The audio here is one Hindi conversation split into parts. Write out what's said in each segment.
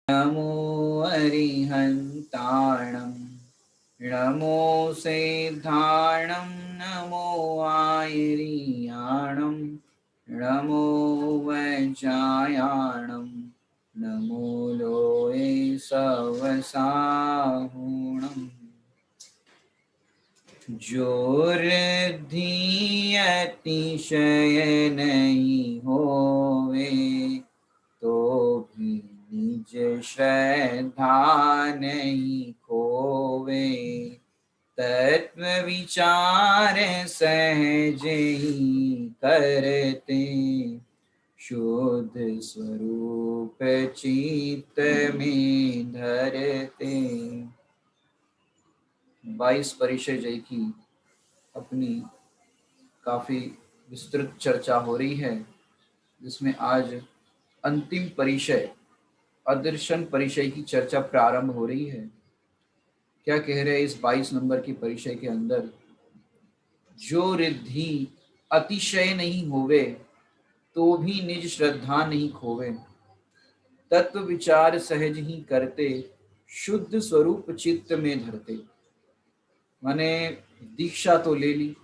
नमो अरिहन्ताणं नमो सिद्धाणं नमो आयर्याणं नमो वज्रायाणं नमो लोये सवसाहुणम् जो रिद्धि अतिशय नहीं होवे तो भी निज श्रद्धा नहीं खोवे। तत्व विचार सहज ही करते शुद्ध स्वरूप चित्त में धरते। 22 परिचय जय की अपनी काफी विस्तृत चर्चा हो रही है, जिसमें आज अंतिम परिचय अदर्शन परिचय की चर्चा प्रारंभ हो रही है। क्या कह रहे हैं इस 22 नंबर की परिचय के अंदर? जो रिद्धि अतिशय नहीं होवे तो भी निज श्रद्धा नहीं खोवे। तत्व विचार सहज ही करते शुद्ध स्वरूप चित्त में धरते। माने दीक्षा तो ले ली,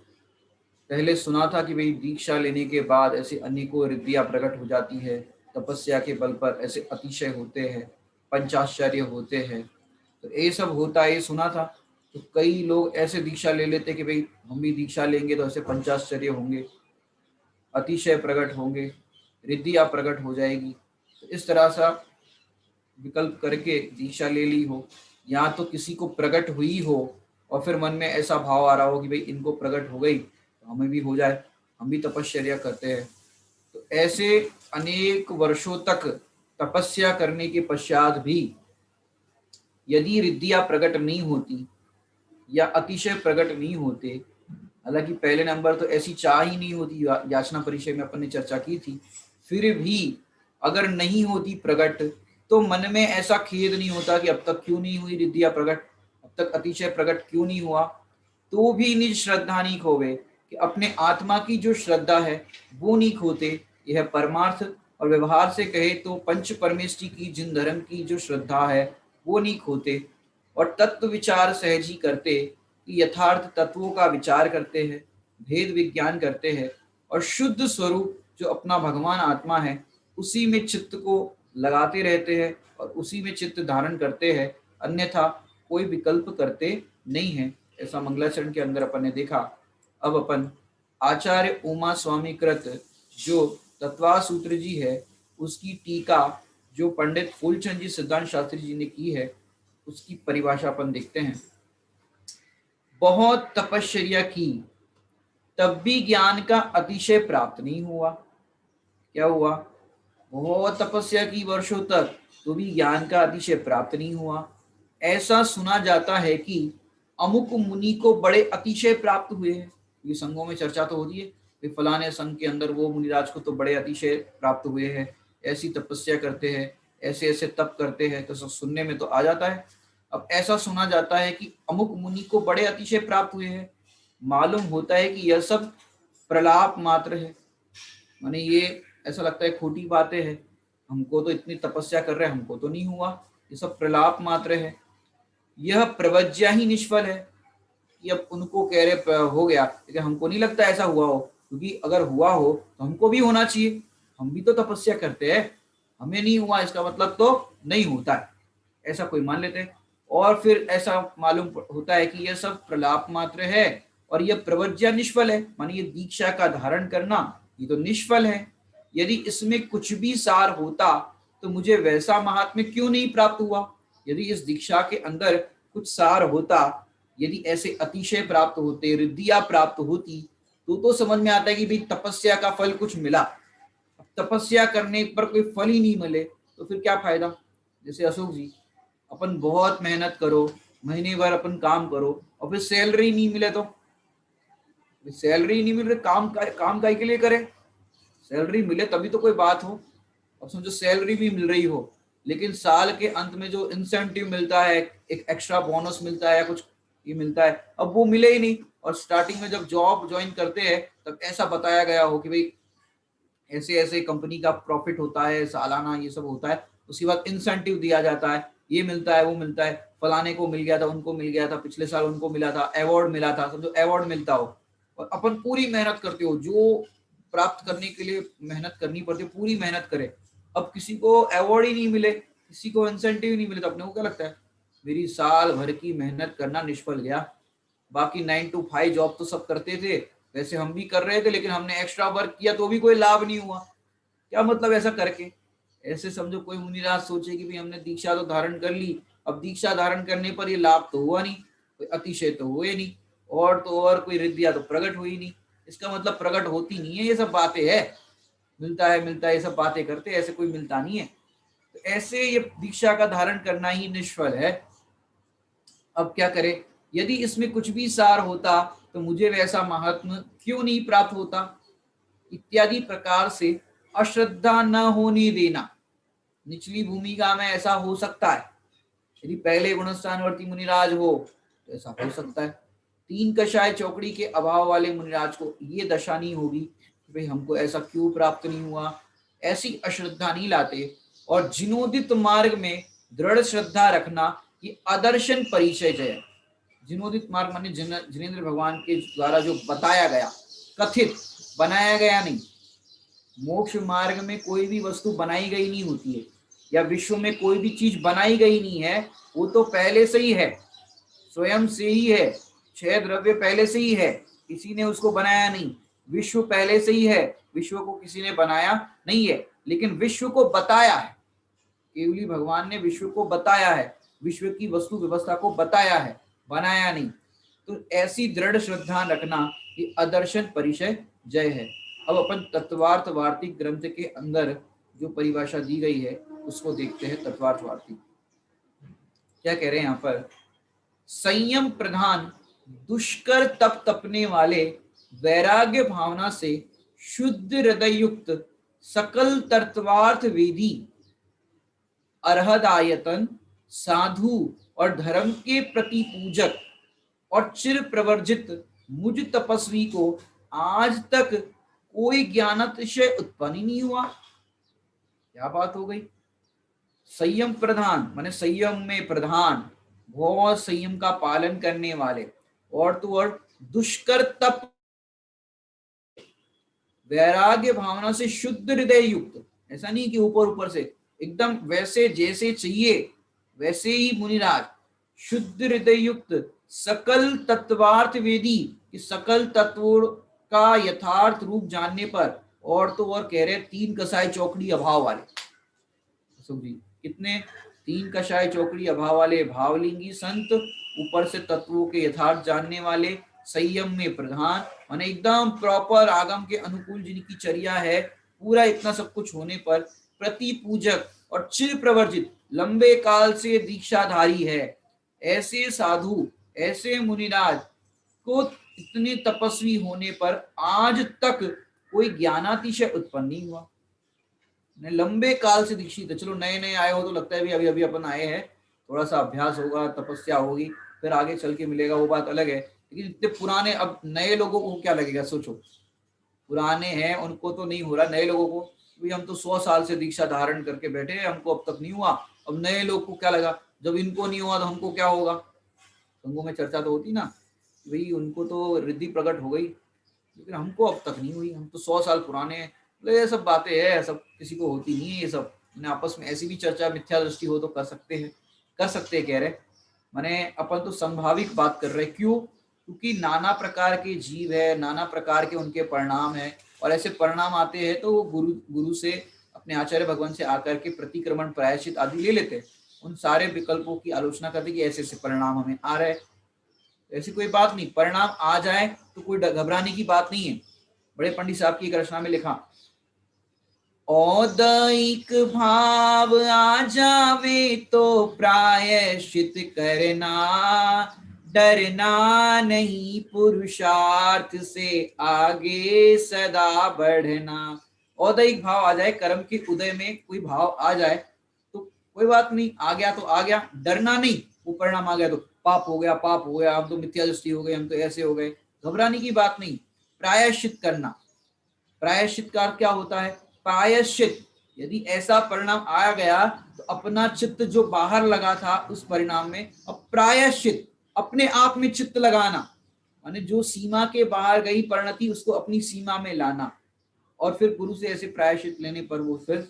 पहले सुना था कि भाई दीक्षा लेने के बाद ऐसे अनेकों रिद्धियां प्रकट हो जाती है, तपस्या के बल पर ऐसे अतिशय होते हैं, पंचाश्चर्य होते हैं, तो ये सब होता है, ये सुना था। तो कई लोग ऐसे दीक्षा ले लेते कि भाई हम भी दीक्षा लेंगे तो ऐसे पंचाश्चर्य होंगे, अतिशय प्रकट होंगे, रिद्धियां प्रकट हो जाएगी। तो इस तरह सा विकल्प करके दीक्षा ले ली हो, या तो किसी को प्रकट हुई हो और फिर मन में ऐसा भाव आ रहा हो कि भाई इनको प्रकट हो गई तो हमें भी हो जाए, हम भी तपश्चर्या करते हैं। तो ऐसे अनेक वर्षों तक तपस्या करने के पश्चात भी यदि रिद्धियां प्रकट नहीं होती या अतिशय प्रकट नहीं होते, हालांकि पहले नंबर तो ऐसी चाह ही नहीं होती, याचना परिचय में अपन ने चर्चा की थी, फिर भी अगर नहीं होती प्रकट तो मन में ऐसा खेद नहीं होता कि अब तक क्यों नहीं हुई रिद्धियां प्रकट, अब तक अतिशय प्रकट क्यों नहीं हुआ। तो भी निज श्रद्धा नहीं खोवे, कि अपने आत्मा की जो श्रद्धा है वो नहीं खोते। यह परमार्थ और व्यवहार से कहे तो पंच परमेष्टि की जिन धर्म की जो श्रद्धा है वो नहीं खोते, और तत्व विचार सहज ही करते कि यथार्थ तत्वों का विचार करते हैं, भेद विज्ञान करते हैं, और शुद्ध स्वरूप जो अपना भगवान आत्मा है उसी में चित्त को लगाते रहते हैं और उसी में चित्त धारण करते हैं, अन्यथा कोई विकल्प करते नहीं है। ऐसा मंगलाचरण के अंदर अपन ने देखा। अब अपन आचार्य उमा स्वामी कृत जो तत्वा सूत्र जी है उसकी टीका जो पंडित फूलचंद जी सिद्धांत शास्त्री जी ने की है उसकी परिभाषा अपन देखते हैं। बहुत तपश्चर्या की तब भी ज्ञान का अतिशय प्राप्त नहीं हुआ। क्या हुआ? बहुत तपस्या की वर्षों तक तो भी ज्ञान का अतिशय प्राप्त नहीं हुआ। ऐसा सुना जाता है कि अमुक मुनि को बड़े अतिशय प्राप्त हुए हैं। ये संघों में चर्चा तो होती है कि फलाने संघ के अंदर वो मुनिराज को तो बड़े अतिशय प्राप्त हुए हैं, ऐसी तपस्या करते हैं, ऐसे ऐसे तप करते हैं, तो सब सुनने में तो आ जाता है। अब ऐसा सुना जाता है कि अमुक मुनि को बड़े अतिशय प्राप्त हुए हैं, मालूम होता है कि यह सब प्रलाप मात्र है। माने ये ऐसा लगता है खोटी बातें हैं, हमको तो इतनी तपस्या कर रहे हैं, हमको तो नहीं हुआ, ये सब प्रलाप मात्र है। यह प्रवज्या ही निष्फल है कि अब उनको कह रहे हो गया, लेकिन हमको नहीं लगता ऐसा हुआ हो, क्योंकि अगर हुआ हो तो हमको भी होना चाहिए, हम भी तो तपस्या करते हैं, हमें नहीं हुआ इसका मतलब तो नहीं होता है, ऐसा कोई मान लेते हैं। और फिर ऐसा मालूम होता है कि यह सब प्रलाप मात्र है और यह प्रवज्या निष्फल है, मानी ये दीक्षा का धारण करना ये तो निष्फल है। यदि इसमें कुछ भी सार होता तो मुझे वैसा महात्म्य क्यों नहीं प्राप्त हुआ? यदि इस दीक्षा के अंदर कुछ सार होता, यदि ऐसे अतिशय प्राप्त होते, रिद्धियां प्राप्त होती, तो समझ में आता है कि भाई तपस्या का फल कुछ मिला। अब तपस्या करने पर कोई फल ही नहीं मिले तो फिर क्या फायदा? जैसे अशोक जी, अपन बहुत मेहनत करो, महीने भर अपन काम करो और फिर सैलरी नहीं मिले तो सैलरी नहीं मिल रही, काम काहे के लिए करे? सैलरी मिले तभी तो कोई बात हो। अब समझो सैलरी भी मिल रही हो लेकिन साल के अंत में जो इंसेंटिव मिलता है, एक एक्स्ट्रा बोनस मिलता है या कुछ ये मिलता है, अब वो मिले ही नहीं। और स्टार्टिंग में जब जॉब ज्वाइन करते हैं तब ऐसा बताया गया हो कि भाई ऐसे ऐसे कंपनी का प्रॉफिट होता है सालाना, ये सब होता है, उसके बाद इंसेंटिव दिया जाता है, ये मिलता है वो मिलता है, फलाने को मिल गया था, उनको मिल गया था, पिछले साल उनको मिला था, अवार्ड मिला था, समझो अवार्ड मिलता हो और अपन पूरी मेहनत करते हो, जो प्राप्त करने के लिए मेहनत करनी पड़ती है पूरी मेहनत करे, अब किसी को अवार्ड ही नहीं मिले, किसी को इंसेंटिव नहीं मिले, तो अपने को क्या लगता है मेरी साल भर की मेहनत करना निष्फल गया। बाकी 9 to 5 जॉब तो सब करते थे, वैसे हम भी कर रहे थे, लेकिन हमने एक्स्ट्रा वर्क किया तो भी कोई लाभ नहीं हुआ, क्या मतलब ऐसा करके। ऐसे समझो कोई मुनिराज सोचे कि भाई हमने दीक्षा तो धारण कर ली, अब दीक्षा धारण करने पर ये लाभ तो हुआ नहीं, कोई अतिशय तो हुए नहीं, और तो और कोई रिद्धिया तो प्रकट हुई नहीं, इसका मतलब प्रकट होती नहीं है, ये सब बातें है, मिलता है ये सब बातें करते, ऐसे कोई मिलता नहीं है। तो ऐसे ये दीक्षा का धारण करना ही निष्फल है। अब क्या करें, यदि इसमें कुछ भी सार होता तो मुझे वैसा महात्म क्यों नहीं प्राप्त होता, इत्यादि प्रकार से अश्रद्धा न होने देना। निचली भूमिका में ऐसा हो सकता है, यदि पहले गुणस्थानवर्ती मुनिराज हो तो ऐसा हो सकता है। 3 कषाय चौकड़ी के अभाव वाले मुनिराज को ये दशा नहीं होगी कि भाई हमको ऐसा क्यों प्राप्त नहीं हुआ, ऐसी अश्रद्धा नहीं लाते। और जिनोदित मार्ग में दृढ़ श्रद्धा रखना ये आदर्शन परिचय जय। जिनोदित मार्ग माने जिनेन्द्र भगवान के द्वारा जो बताया गया, कथित, बनाया गया नहीं। मोक्ष मार्ग में कोई भी वस्तु बनाई गई नहीं होती है, या विश्व में कोई भी चीज बनाई गई नहीं है, वो तो पहले से ही है, स्वयं से ही है, 6 द्रव्य पहले से ही है, किसी ने उसको बनाया नहीं। विश्व पहले से ही है, विश्व को किसी ने बनाया नहीं है, लेकिन विश्व को बताया है, केवली भगवान ने विश्व को बताया है, विश्व की वस्तु व्यवस्था को बताया है, बनाया नहीं। तो ऐसी दृढ़ श्रद्धा रखना ये अदर्शन परिचय जय है। अब अपन तत्वार्थ वार्तिक ग्रंथ के अंदर जो परिभाषा दी गई है उसको देखते हैं। तत्वार्थ वार्तिक क्या कह रहे हैं यहाँ पर, संयम प्रधान दुष्कर तप तपने वाले वैराग्य भावना से शुद्ध हृदय युक्त सकल तत्वार्थ वेदी अर्हदायतन साधु और धर्म के प्रति पूजक और चिर प्रवर्जित मुझ तपस्वी को आज तक कोई ज्ञानातिशय उत्पन्न ही नहीं हुआ। क्या बात हो गई, संयम प्रधान माने संयम में प्रधान, बहुत संयम का पालन करने वाले, और तो और दुष्कर तप, वैराग्य भावना से शुद्ध हृदय युक्त, ऐसा नहीं कि ऊपर ऊपर से, एकदम वैसे जैसे चाहिए वैसे ही मुनिराज, शुद्ध हृदय युक्त सकल तत्वार्थ वेदी, कि सकल तत्वों का यथार्थ रूप जानने पर, और तो और कह रहे 3 कषाय चौकड़ी अभाव वाले, जी कितने, 3 कषाय चौकड़ी अभाव वाले भावलिंगी संत, ऊपर से तत्वों के यथार्थ जानने वाले, संयम में प्रधान माने एकदम प्रॉपर आगम के अनुकूल जिनकी चर्या है, पूरा इतना सब कुछ होने पर प्रति पूजक और चिर प्रवर्जित, लंबे काल से दीक्षाधारी है, ऐसे साधु ऐसे मुनिराज को इतने तपस्वी होने पर आज तक कोई ज्ञानातिशय उत्पन्न नहीं हुआ। लंबे काल से दीक्षित है, चलो नए नए आए हो तो लगता है भी अभी अभी अपन आए हैं, थोड़ा सा अभ्यास होगा, तपस्या होगी, फिर आगे चल के मिलेगा, वो बात अलग है। लेकिन इतने पुराने, अब नए लोगों को क्या लगेगा, सोचो पुराने हैं उनको तो नहीं हो रहा, नए लोगों को भी हम तो 100 साल से दीक्षा धारण करके बैठे हैं, हमको अब तक नहीं हुआ, अब नए लोग को क्या लगा, जब इनको नहीं हुआ तो हमको क्या होगा। संघों में चर्चा तो होती ना, भाई उनको तो रिद्धि प्रकट हो गई लेकिन हमको अब तक नहीं हुई, हम तो 100 साल पुराने हैं। ये सब बातें है, सब किसी को होती नहीं है ये सब, आपस में ऐसी भी चर्चा मिथ्या दृष्टि हो तो कर सकते हैं, कह रहे माने अपन तो संभाविक बात कर रहे, क्यों, क्योंकि नाना प्रकार के जीव है, नाना प्रकार के उनके परिणाम है, और ऐसे परिणाम आते हैं तो वो गुरु से, अपने आचार्य भगवान से आकर के प्रतिक्रमण प्रायश्चित आदि ले लेते हैं, उन सारे विकल्पों की आलोचना करते कि ऐसे ऐसे परिणाम हमें आ रहे हैं। ऐसी कोई बात नहीं, परिणाम आ जाए तो कोई घबराने की बात नहीं है। बड़े पंडित साहब की एक रचना में लिखा, औदैक भाव आ जावे तो प्रायश्चित करना, डरना नहीं पुरुषार्थ से आगे सदा बढ़ना। औदैक भाव आ जाए, कर्म के उदय में कोई भाव आ जाए तो कोई बात नहीं, आ गया तो आ गया, डरना नहीं, वो परिणाम आ गया तो पाप हो गया, पाप हो गया, हम तो मिथ्या दृष्टि हो गए, हम तो ऐसे हो गए, घबराने की बात नहीं। प्रायश्चित करना, प्रायश्चित का क्या होता है, प्रायश्चित यदि ऐसा परिणाम आ गया तो अपना चित्त जो बाहर लगा था उस परिणाम में, अब प्रायश्चित अपने आप में चित्त लगाना, माने जो सीमा के बाहर गई परिणति उसको अपनी सीमा में लाना, और फिर गुरु से ऐसे प्रायश्चित लेने पर वो फिर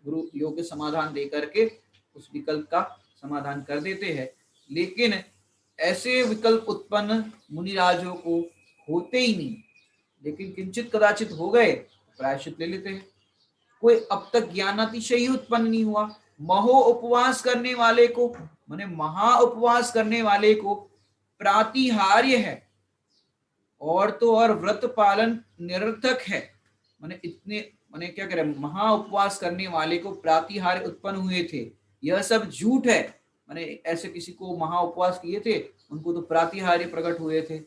गुरु योग्य समाधान दे करके उस विकल्प का समाधान कर देते हैं। लेकिन ऐसे विकल्प उत्पन्न मुनिराजों को होते ही नहीं, लेकिन किंचित कदाचित हो गए प्रायश्चित ले लेते हैं। कोई अब तक ज्ञानातिशय ही उत्पन्न नहीं हुआ। महो उपवास करने वाले को, माने महा उपवास करने वाले को प्रातिहार्य है, और तो और व्रत पालन निरर्थक है। माने इतने, माने क्या कह रहे, महा उपवास करने वाले को प्रातिहार्य उत्पन्न हुए थे, यह सब झूठ है। माने ऐसे किसी को महा उपवास किए थे, उनको तो प्रातिहार्य प्रकट हुए थे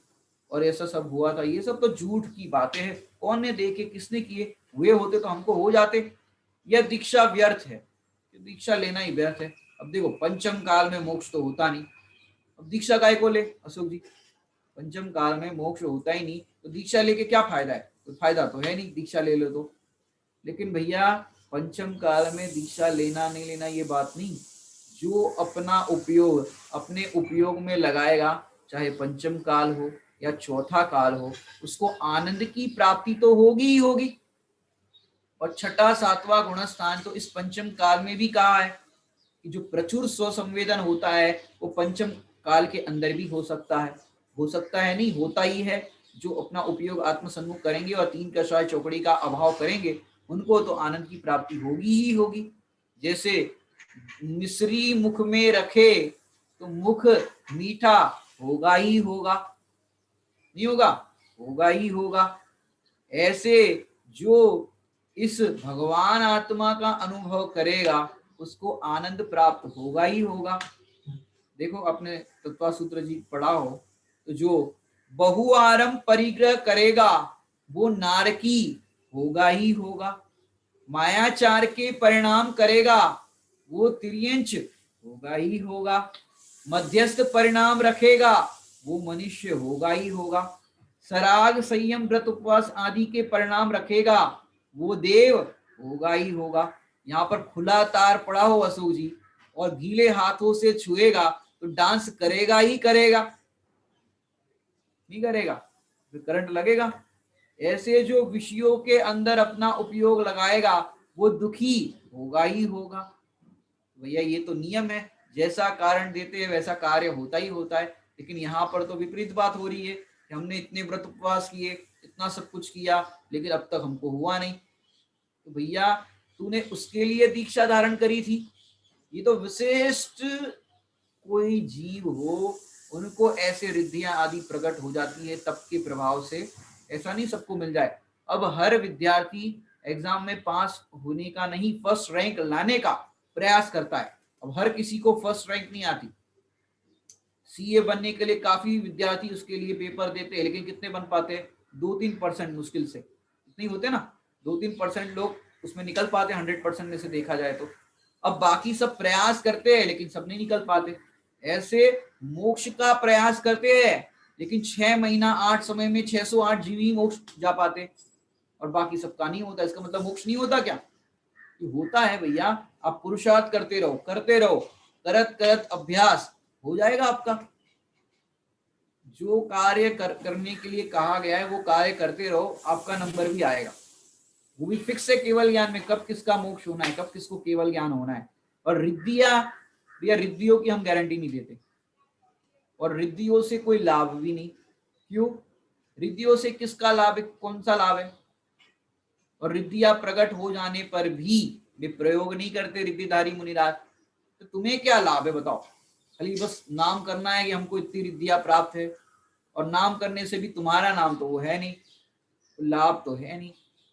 और ऐसा सब हुआ था, ये सब तो झूठ की बातें हैं। कौन ने देखे, किसने किए, हुए होते तो हमको हो जाते। यह दीक्षा व्यर्थ है, दीक्षा लेना ही व्यर्थ है। अब देखो पंचम काल में मोक्ष तो होता नहीं, अब दीक्षा काय को ले अशोक जी, पंचम काल में मोक्ष होता ही नहीं तो दीक्षा लेके क्या फायदा है, कोई फायदा तो है नहीं, दीक्षा ले लो तो। लेकिन भैया पंचम काल में दीक्षा लेना नहीं लेना ये बात नहीं, जो अपना उपयोग अपने उपयोग में लगाएगा, चाहे पंचम काल हो या चौथा काल हो, उसको आनंद की प्राप्ति तो होगी ही होगी। और छठा सातवां गुणस्थान तो इस पंचम काल में भी कहा है कि जो प्रचुर स्वसंवेदन होता है वो पंचम काल के अंदर भी हो सकता है। हो सकता है नहीं, होता ही है। जो अपना उपयोग आत्मसन्मुख करेंगे और तीन कषाय चौकड़ी का अभाव करेंगे, उनको तो आनंद की प्राप्ति होगी ही होगी। जैसे मिश्री मुख में रखे तो मुख मीठा होगा ही होगा, नहीं होगा, होगा ही होगा। ऐसे जो इस भगवान आत्मा का अनुभव करेगा उसको आनंद प्राप्त होगा ही होगा। देखो अपने तत्वा सूत्र जी पढ़ा हो तो जो बहुआरम परिग्रह करेगा वो नारकी होगा ही होगा, मायाचार के परिणाम करेगा वो तिर्यंच होगा ही होगा, मध्यस्थ परिणाम रखेगा वो मनुष्य होगा ही होगा, सराग संयम व्रत उपवास आदि के परिणाम रखेगा वो देव होगा ही होगा। यहाँ पर खुला तार पड़ा हो अशोक जी और गीले हाथों से छुएगा तो डांस करेगा ही करेगा, नहीं करेगा, फिर करंट लगेगा। ऐसे जो विषयों के अंदर अपना उपयोग लगाएगा वो दुखी होगा ही होगा। भैया ये तो नियम है, जैसा कारण देते हैं वैसा कार्य होता ही होता है। लेकिन यहाँ पर तो विपरीत बात हो रही है कि हमने इतने व्रत उपवास किए, इतना सब कुछ किया, लेकिन अब तक हमको हुआ नहीं। तो भैया तूने उसके लिए दीक्षा धारण करी थी, ये तो विशिष्ट कोई जीव हो उनको ऐसे रिद्धियां आदि प्रकट हो जाती है तप के प्रभाव से, ऐसा नहीं सबको मिल जाए। अब हर विद्यार्थी एग्जाम में पास होने का नहीं, फर्स्ट रैंक लाने का प्रयास करता है। अब हर किसी को फर्स्ट रैंक नहीं आती। सीए बनने के लिए काफी विद्यार्थी उसके लिए पेपर देते हैं, लेकिन कितने बन पाते हैं, 2-3% मुश्किल से, इतने होते ना, 2-3% लोग उसमें निकल पाते 100% में से देखा जाए तो। अब बाकी सब प्रयास करते हैं लेकिन सब नहीं निकल पाते। ऐसे मोक्ष का प्रयास करते हैं लेकिन 6 महीना 8 समय में 608 जीव ही मोक्ष जा पाते और बाकी सबका नहीं होता। इसका मतलब मोक्ष नहीं होता क्या? होता है भैया। आप पुरुषार्थ करते रहो करते रहो, करत करत अभ्यास हो जाएगा आपका। जो कार्य करने के लिए कहा गया है वो कार्य करते रहो, आपका नंबर भी आएगा। वो भी फिक्स है केवल ज्ञान में, कब किसका मोक्ष होना है, कब किसको केवल ज्ञान होना है। और रिद्धियों की हम गारंटी नहीं देते और रिद्धियों से कोई लाभ भी नहीं। क्यों? रिद्धियों से किसका लाभ है, कौन सा लाभ है? और रिद्धियां प्रकट हो जाने पर भी वे प्रयोग नहीं करते रिद्धिधारी मुनिराज, तो तुम्हें क्या लाभ है बताओ? खाली बस नाम करना है कि हमको इतनी रिद्धियां प्राप्त है, और नाम करने से भी तुम्हारा नाम तो वो है नहीं, तो लाभ तो है नहीं।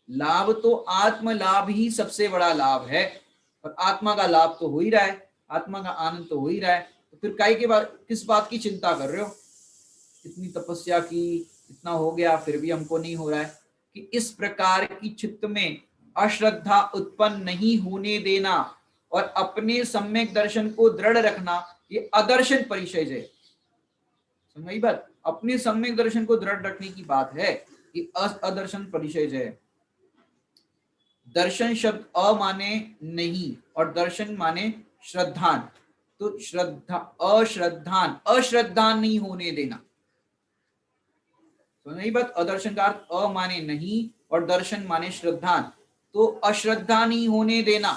लाभ तो आत्म लाभ ही सबसे बड़ा लाभ है, और आत्मा का लाभ तो हो ही रहा है, आत्मा का आनंद तो हो ही रहा है। तो फिर काहे के बाद किस बात की चिंता कर रहे हो? इतनी तपस्या की, इतना हो गया, फिर भी हमको नहीं हो रहा है। कि इस प्रकार की चित्त में अश्रद्धा उत्पन्न नहीं होने देना और अपने सम्यक दर्शन को दृढ़ रखना, ये अदर्शन परिचय है। समझी बात? अपने सम्यक दर्शन को दृढ़ रखने की बात है कि अदर्शन परिचय है। दर्शन शब्द अ माने नहीं और दर्शन माने श्रद्धान। तो श्रद्धा, अश्रद्धान, अश्रद्धान नहीं होने देना। तो नहीं बात, अदर्शन का अर्थ अ माने नहीं और दर्शन माने श्रद्धान। तो अश्रद्धा नहीं होने देना,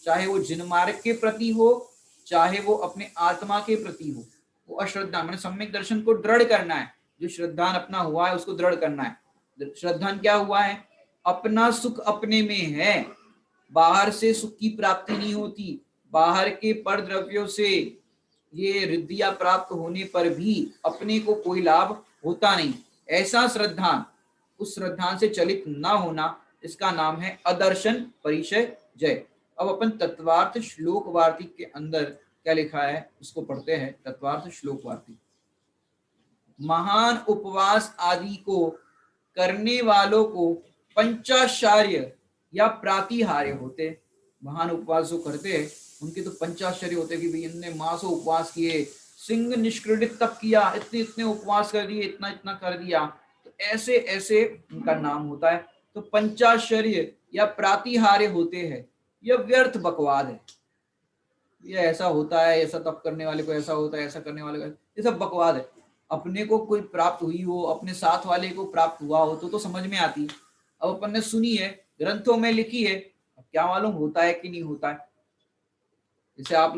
चाहे वो जिनमार्ग के प्रति हो, चाहे वो अपने आत्मा के प्रति हो। वो अश्रद्धा मैंने सम्यक दर्शन को दृढ़ करना है। जो श्रद्धान अपना हुआ है उसको दृढ़ करना है। श्रद्धान क्या हुआ है? अपना सुख अपने में है, बाहर से सुख की प्राप्ति नहीं होती, बाहर के पर द्रव्यों से ये रिद्धियां प्राप्त होने पर भी अपने को कोई लाभ होता नहीं, ऐसा श्रद्धान, उस श्रद्धान से चलित ना होना, इसका नाम है अदर्शन परिचय जय। अब अपन तत्वार्थ श्लोक वार्तिक के अंदर क्या लिखा है उसको पढ़ते हैं। तत्वार्थ श्लोक वार्तिक। महान उपवास आदि को करने वालों को पंचाश्चर्य या प्रातिहार्य होते। महान उपवास जो करते हैं उनके तो पंचाश्चर्य होते कि भाई इनने मासों उपवास किए, सिंह निष्क्रीडित तप किया, इतने इतने उपवास कर दिए, इतना इतना कर दिया, तो ऐसे ऐसे उनका नाम होता है। तो पंचाश्चर्य या प्रातिहार्य होते हैं। यह व्यर्थ बकवाद है। ये ऐसा होता है, ऐसा तप करने वाले को ऐसा होता है, ऐसा करने वाले को, ये सब बकवाद है। अपने को कोई प्राप्त हुई हो, अपने साथ वाले को प्राप्त हुआ हो तो समझ में आती। अब अपन ने सुनी है, ग्रंथों में लिखी है, अब क्या मालूम होता है कि नहीं होता है। जैसे आप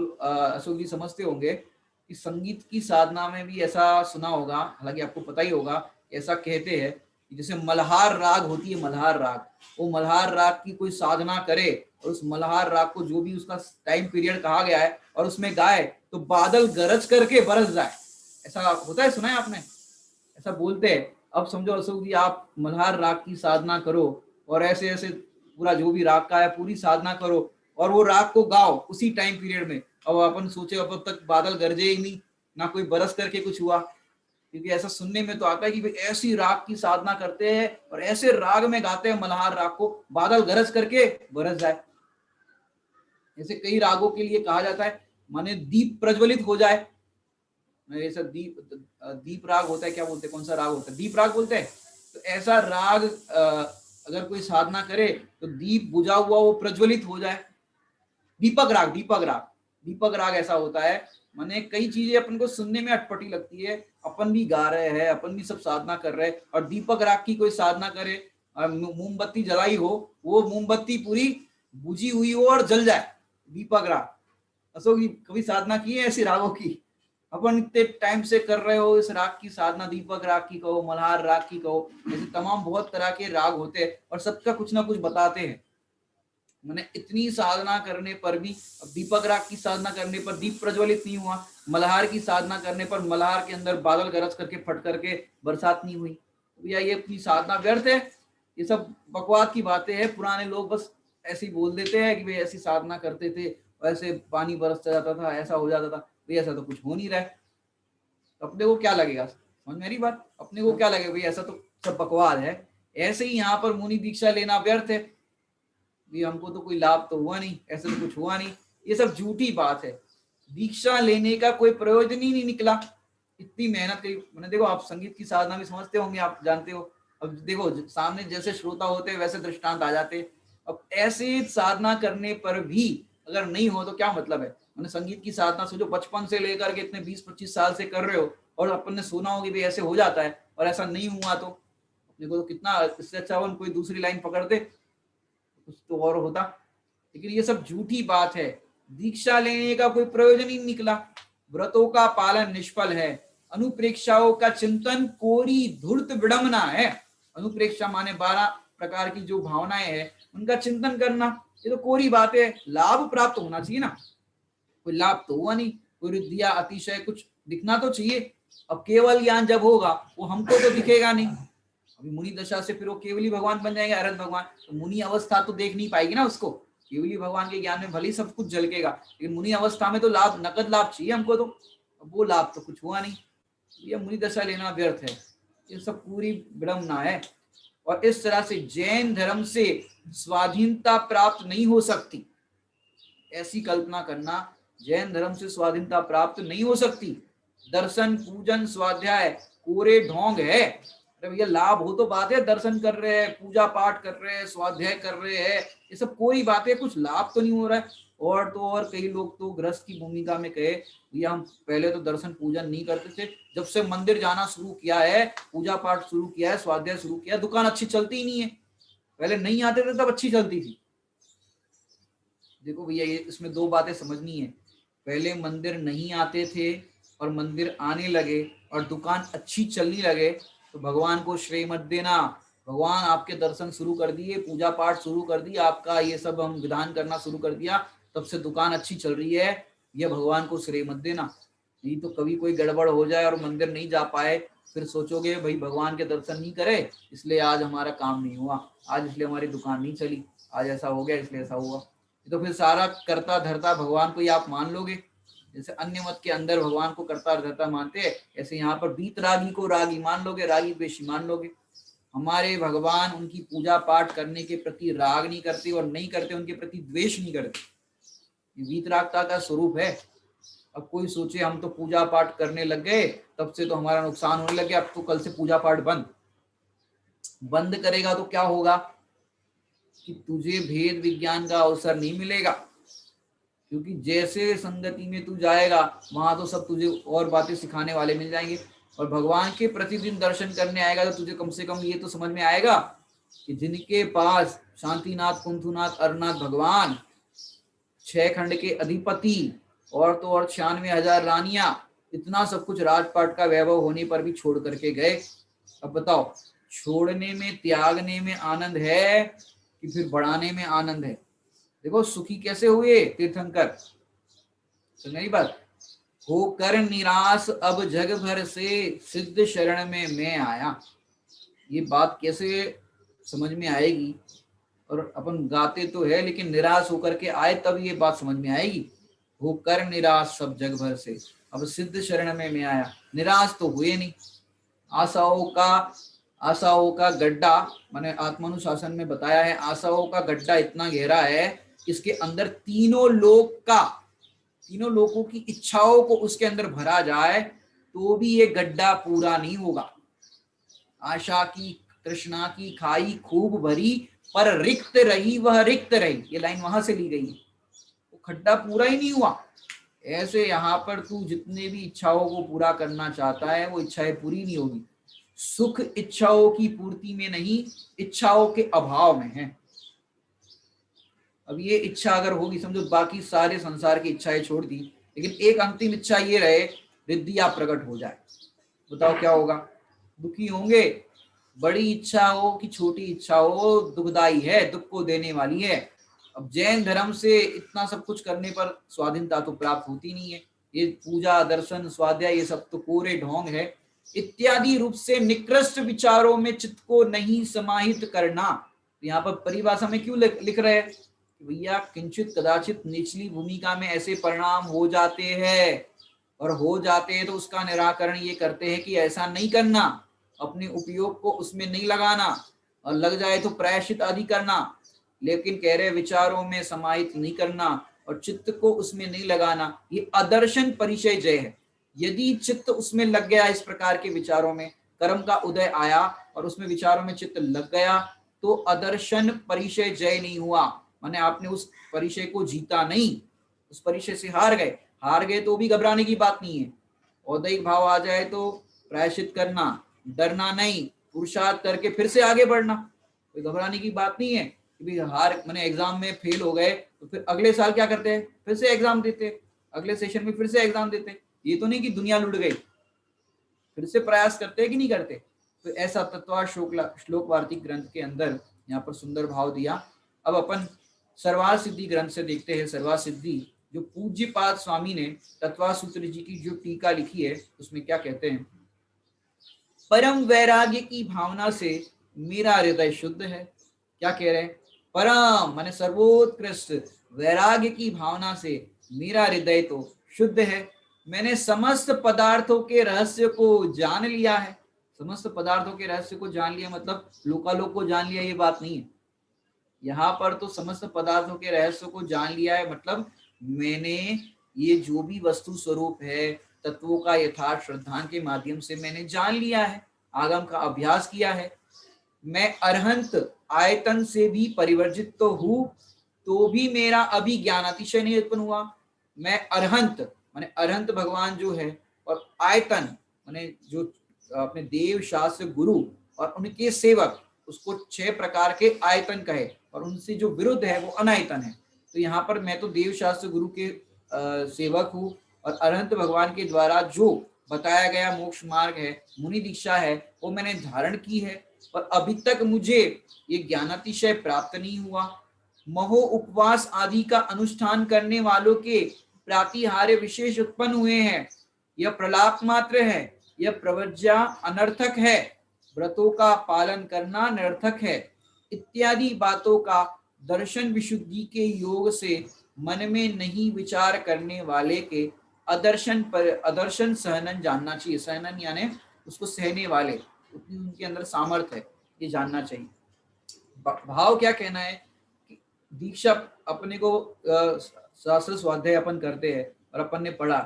अशोक जी समझते होंगे कि संगीत की साधना में भी ऐसा सुना होगा, हालांकि आपको पता ही होगा, ऐसा कहते हैं कि जैसे मल्हार राग होती है, मल्हार राग, वो मल्हार राग की कोई साधना करे और उस मल्हार राग को जो भी उसका टाइम पीरियड कहा गया है और उसमें गाए तो बादल गरज करके बरस जाए। ऐसा होता है, सुना है आपने? ऐसा बोलते हैं। अब समझो अशोक जी आप मल्हार राग की साधना करो और ऐसे ऐसे पूरा जो भी राग का है पूरी साधना करो और वो राग को गाओ उसी टाइम पीरियड में, और अपन सोचे अब तक बादल गरजे ही नहीं, ना कोई बरस करके कुछ हुआ। क्योंकि ऐसा सुनने में तो आता है कि भाई ऐसी राग की साधना करते हैं और ऐसे राग में गाते हैं मल्हार राग को, बादल गरज करके बरस जाए। ऐसे कई रागों के लिए कहा जाता है माने दीप प्रज्वलित हो जाए। ऐसा दीप, दीप राग होता है, क्या बोलते हैं, कौन सा राग होता है, दीप राग बोलते हैं। तो ऐसा राग अगर कोई साधना करे तो दीप बुझा हुआ वो प्रज्वलित हो जाए। दीपक राग, दीपक राग, दीपक राग ऐसा होता है। माने कई चीजें अपन को सुनने में अटपटी लगती है, अपन भी गा रहे हैं, अपन भी सब साधना कर रहे हैं, और दीपक राग की कोई साधना करे, मोमबत्ती जलाई हो, वो मोमबत्ती पूरी बुझी हुई हो और जल जाए, दीपक राग। अशोक जी कभी साधना की है ऐसी रागों की? अपन इतने टाइम से कर रहे हो इस राग की साधना, दीपक राग की कहो, मल्हार राग की कहो, ऐसे तमाम बहुत तरह के राग होते हैं और सबका कुछ ना कुछ बताते हैं। मैंने इतनी साधना करने पर भी, अब दीपक राग की साधना करने पर दीप प्रज्वलित नहीं हुआ, मल्हार की साधना करने पर मल्हार के अंदर बादल गरज करके फट करके बरसात नहीं हुई, भैया ये अपनी साधना व्यर्थ है। ये सब बकवाद की बातें हैं। पुराने लोग बस ऐसे ही बोल देते हैं कि भाई ऐसी साधना करते थे, वैसे पानी बरस जाता था, ऐसा हो जाता था। भाई ऐसा तो कुछ हो नहीं रहा है, अपने को क्या लगेगा? समझ मेरी बात, अपने को क्या लगेगा भाई ऐसा तो सब बकवाद है। ऐसे ही यहाँ पर मुनि दीक्षा लेना व्यर्थ है, भी हमको तो कोई लाभ तो हुआ नहीं, ऐसे तो कुछ हुआ नहीं, ये सब झूठी बात है। दीक्षा लेने का कोई प्रयोजन ही नहीं निकला। इतनी मेहनत करी मैंने, देखो आप संगीत की साधना भी समझते होंगे, आप जानते हो। अब देखो सामने जैसे श्रोता होते हैं वैसे दृष्टांत आ जाते। अब ऐसे साधना करने पर भी अगर नहीं हो तो क्या मतलब है? मैंने संगीत की साधना सोचो बचपन से लेकर के इतने 20-25 साल से कर रहे हो और अपन ने सुना होगी भाई ऐसे हो जाता है, और ऐसा नहीं हुआ तो अपने को तो कितना, इससे अच्छा अपन कोई दूसरी लाइन पकड़ दे कुछ तो और होता। लेकिन ये सब झूठी बात है। दीक्षा लेने का कोई प्रयोजन ही निकला, व्रतों का पालन निष्फल है, अनुप्रेक्षाओं का चिंतन कोरी धूर्त विडंबना है। अनुप्रेक्षा माने 12 प्रकार की जो भावनाएं हैं उनका चिंतन करना, ये तो कोरी बात है। लाभ प्राप्त होना चाहिए ना, कोई लाभ तो हुआ नहीं, कोई रिद्धिया अतिशय कुछ दिखना तो चाहिए। अब केवल ज्ञान जब होगा वो हमको तो दिखेगा नहीं। अभी मुनि दशा से फिर वो केवली भगवान बन जाएंगे, अरहत भगवान, तो मुनि अवस्था तो देख नहीं पाएगी ना उसको। केवली भगवान के ज्ञान में भले ही सब कुछ झलकेगा, लेकिन मुनि अवस्था में तो लाभ, नकद लाभ चाहिए हमको तो। अब वो लाभ तो कुछ हुआ नहीं, ये मुनि दशा लेना व्यर्थ है। ये सब पूरी विडंबना है। और इस तरह से जैन धर्म से स्वाधीनता प्राप्त नहीं हो सकती। ऐसी कल्पना करना, जैन धर्म से स्वाधीनता प्राप्त नहीं हो सकती। दर्शन पूजन स्वाध्याय कोरे ढोंग है। अरे भैया लाभ हो तो बात है, दर्शन कर रहे हैं, पूजा पाठ कर रहे हैं, स्वाध्याय कर रहे हैं, ये सब कोई बात है, कुछ लाभ तो नहीं हो रहा है। और तो और कई लोग तो गृहस्थ की भूमिका में कहे भैया हम पहले तो दर्शन पूजन नहीं करते थे, जब से मंदिर जाना शुरू किया है, पूजा पाठ शुरू किया है, स्वाध्याय शुरू किया है, दुकान अच्छी चलती ही नहीं है, पहले नहीं आते थे तब अच्छी चलती थी। देखो भैया ये इसमें दो बातें समझनी है, पहले मंदिर नहीं आते थे और मंदिर आने लगे और दुकान अच्छी चलने लगे तो भगवान को श्रेय मत देना। भगवान आपके दर्शन शुरू कर दिए, पूजा पाठ शुरू कर दी, आपका ये सब हम विधान करना शुरू कर दिया, तब से दुकान अच्छी चल रही है, ये भगवान को श्रेय मत देना। नहीं तो कभी कोई गड़बड़ हो जाए और मंदिर नहीं जा पाए, फिर सोचोगे भाई भगवान के दर्शन नहीं करे इसलिए आज हमारा काम नहीं हुआ, आज इसलिए हमारी दुकान नहीं चली, आज ऐसा हो गया इसलिए ऐसा हुआ। तो फिर सारा करता धरता भगवान को ही आप मान लोगे। जैसे अन्य मत के अंदर भगवान को करता धरता मानते हैं, ऐसे यहाँ पर बीत रागी को रागी मान लोगे, रागी द्वेषी मान लोगे। हमारे भगवान उनकी पूजा पाठ करने के प्रति राग नहीं करते और नहीं करते उनके प्रति द्वेष नहीं करते, ये वीतरागता का स्वरूप है। अब कोई सोचे हम तो पूजा पाठ करने लग गए तब से तो हमारा नुकसान होने लग गया, अब तो कल से पूजा पाठ बंद, बंद करेगा तो क्या होगा कि तुझे भेद विज्ञान का अवसर नहीं मिलेगा, क्योंकि जैसे संगति में तू जाएगा वहां तो सब तुझे और बातें सिखाने वाले मिल जाएंगे। और भगवान के प्रतिदिन दर्शन करने आएगा तो तुझे कम से कम ये तो समझ में आएगा कि जिनके पास शांतिनाथ कुंथुनाथ अरनाथ भगवान 6 खंड के अधिपति और तो और 96,000 रानियां, इतना सब कुछ राजपाट का वैभव होने पर भी छोड़ करके गए। अब बताओ छोड़ने में त्यागने में आनंद है कि फिर बढ़ाने में आनंद है? देखो सुखी कैसे हुए तीर्थंकर, तो मेरी बात, होकर निराश अब जग भर से सिद्ध शरण में मैं आया, ये बात कैसे समझ में आएगी? और अपन गाते तो है लेकिन निराश होकर के आए तब ये बात समझ में आएगी। होकर निराश सब जग भर से अब सिद्ध शरण में मैं आया, निराश तो हुए नहीं। आशाओं का गड्ढा, मैंने आत्मानुशासन में बताया है, आशाओं का गड्ढा इतना गहरा है, इसके अंदर तीनों लोगों की इच्छाओं को उसके अंदर भरा जाए तो भी ये गड्ढा पूरा नहीं होगा। आशा की तृष्णा की खाई खूब भरी पर रिक्त रही वह रिक्त रही, ये लाइन वहां से ली गई है, वो खड्डा पूरा ही नहीं हुआ। ऐसे यहाँ पर तू जितने भी इच्छाओं को पूरा करना चाहता है वो इच्छाएं पूरी नहीं होगी। सुख इच्छाओं की पूर्ति में नहीं, इच्छाओं के अभाव में है। अब ये इच्छा अगर होगी, समझो बाकी सारे संसार की इच्छाएं छोड़ दी, लेकिन एक अंतिम इच्छा ये रहे रिद्धि आप प्रकट हो जाए, बताओ क्या होगा? दुखी होंगे। बड़ी इच्छा हो कि छोटी इच्छा हो दुखदाई है, दुख को देने वाली है। अब जैन धर्म से इतना सब कुछ करने पर स्वाधीनता तो प्राप्त होती नहीं है, ये पूजा दर्शन स्वाध्याय ये सब तो कोरे ढोंग है। इत्यादि रूप से निकृष्ट विचारों में चित्त को नहीं समाहित करना, यहाँ पर परिभाषा में क्यों लिख रहे हैं भैया, किंचित कदाचित निचली भूमिका में ऐसे परिणाम हो जाते हैं, और हो जाते हैं तो उसका निराकरण ये करते हैं कि ऐसा नहीं करना, अपने उपयोग को उसमें नहीं लगाना, और लग जाए तो प्रायश्चित आदि करना, लेकिन कह रहे विचारों में समाहित नहीं करना और चित्त को उसमें नहीं लगाना, ये अदर्शन परिचय जय है। यदि चित्त उसमें लग गया इस प्रकार के विचारों में, कर्म का उदय आया और उसमें विचारों में चित्त लग गया तो अदर्शन परिचय जय नहीं हुआ, माने आपने उस परिचय को जीता नहीं, उस परिचय से हार गए तो भी घबराने की बात नहीं है। औदैहिक भाव आ जाए तो प्रायश्चित करना, डरना नहीं, पुरुषार्थ करके फिर से आगे बढ़ना, कोई घबराने की बात नहीं है कि भी हार मैंने एग्जाम में फेल हो गए तो फिर अगले साल क्या करते हैं, फिर से एग्जाम देते, अगले सेशन में फिर से एग्जाम देते, ये तो नहीं कि दुनिया लुट गई, फिर से प्रयास करते हैं कि नहीं करते। तो ऐसा तत्वा श्लोक वार्तिक ग्रंथ के अंदर यहाँ पर सुंदर भाव दिया। अब अपन सर्वार सिद्धि ग्रंथ से देखते हैं। सर्वार सिद्धि जो पूज्यपाद स्वामी ने तत्वा सूत्र जी की जो टीका लिखी है उसमें क्या कहते हैं, परम वैराग्य की भावना से मेरा हृदय शुद्ध है। क्या कह रहे हैं, परम माने सर्वोत्कृष्ट वैराग्य की भावना से मेरा हृदय तो शुद्ध है, मैंने समस्त पदार्थों के रहस्य को जान लिया है। समस्त पदार्थों के रहस्य को जान लिया मतलब लोकालोक को जान लिया, ये बात नहीं है। यहाँ पर तो समस्त पदार्थों के रहस्य को जान लिया है मतलब मैंने ये जो भी वस्तु स्वरूप है तत्वों का यथार्थ श्रद्धा के माध्यम से मैंने जान लिया है। आगम का अभ्यास किया है। मैं अरहंत आयतन से भी परिवर्जित तो हूँ, तो भी मेरा अभी ज्ञान अतिशय नहीं उत्पन्न हुआ। मैं अरहंत माने अरहंत भगवान जो है, और आयतन माने जो अपने देव शास्त्र गुरु और उनके सेवक, उसको 6 प्रकार के आयतन कहे, और उनसे जो विरुद्ध है वो अनायतन है। तो यहाँ पर मैं तो देव शास्त्र गुरु के सेवक हूँ, और अरहंत भगवान के द्वारा जो बताया गया मोक्ष मार्ग है, मुनि दीक्षा है, वो मैंने धारण की है, और अभी तक मुझे ये ज्ञानातिशय प्राप्त नहीं हुआ। महो उपवास आदि का अनुष्ठान करने वालों के प्रातिहार्य विशेष उत्पन्न हुए हैं। यह प्रलाप मात्र है, यह प्रवज्या अनर्थक है, व्रतों का पालन करना निरर्थक है, इत्यादि बातों का दर्शन विशुद्धि के योग से मन में नहीं विचार करने वाले के अदर्शन सहनन जानना चाहिए। सहनन यानी उसको सहने वाले, उतनी उनके अंदर सामर्थ्य है, ये जानना चाहिए। भाव क्या कहना है कि दीक्षा अपने को शास्त्र स्वाध्याय अपन करते हैं, और अपन ने पढ़ा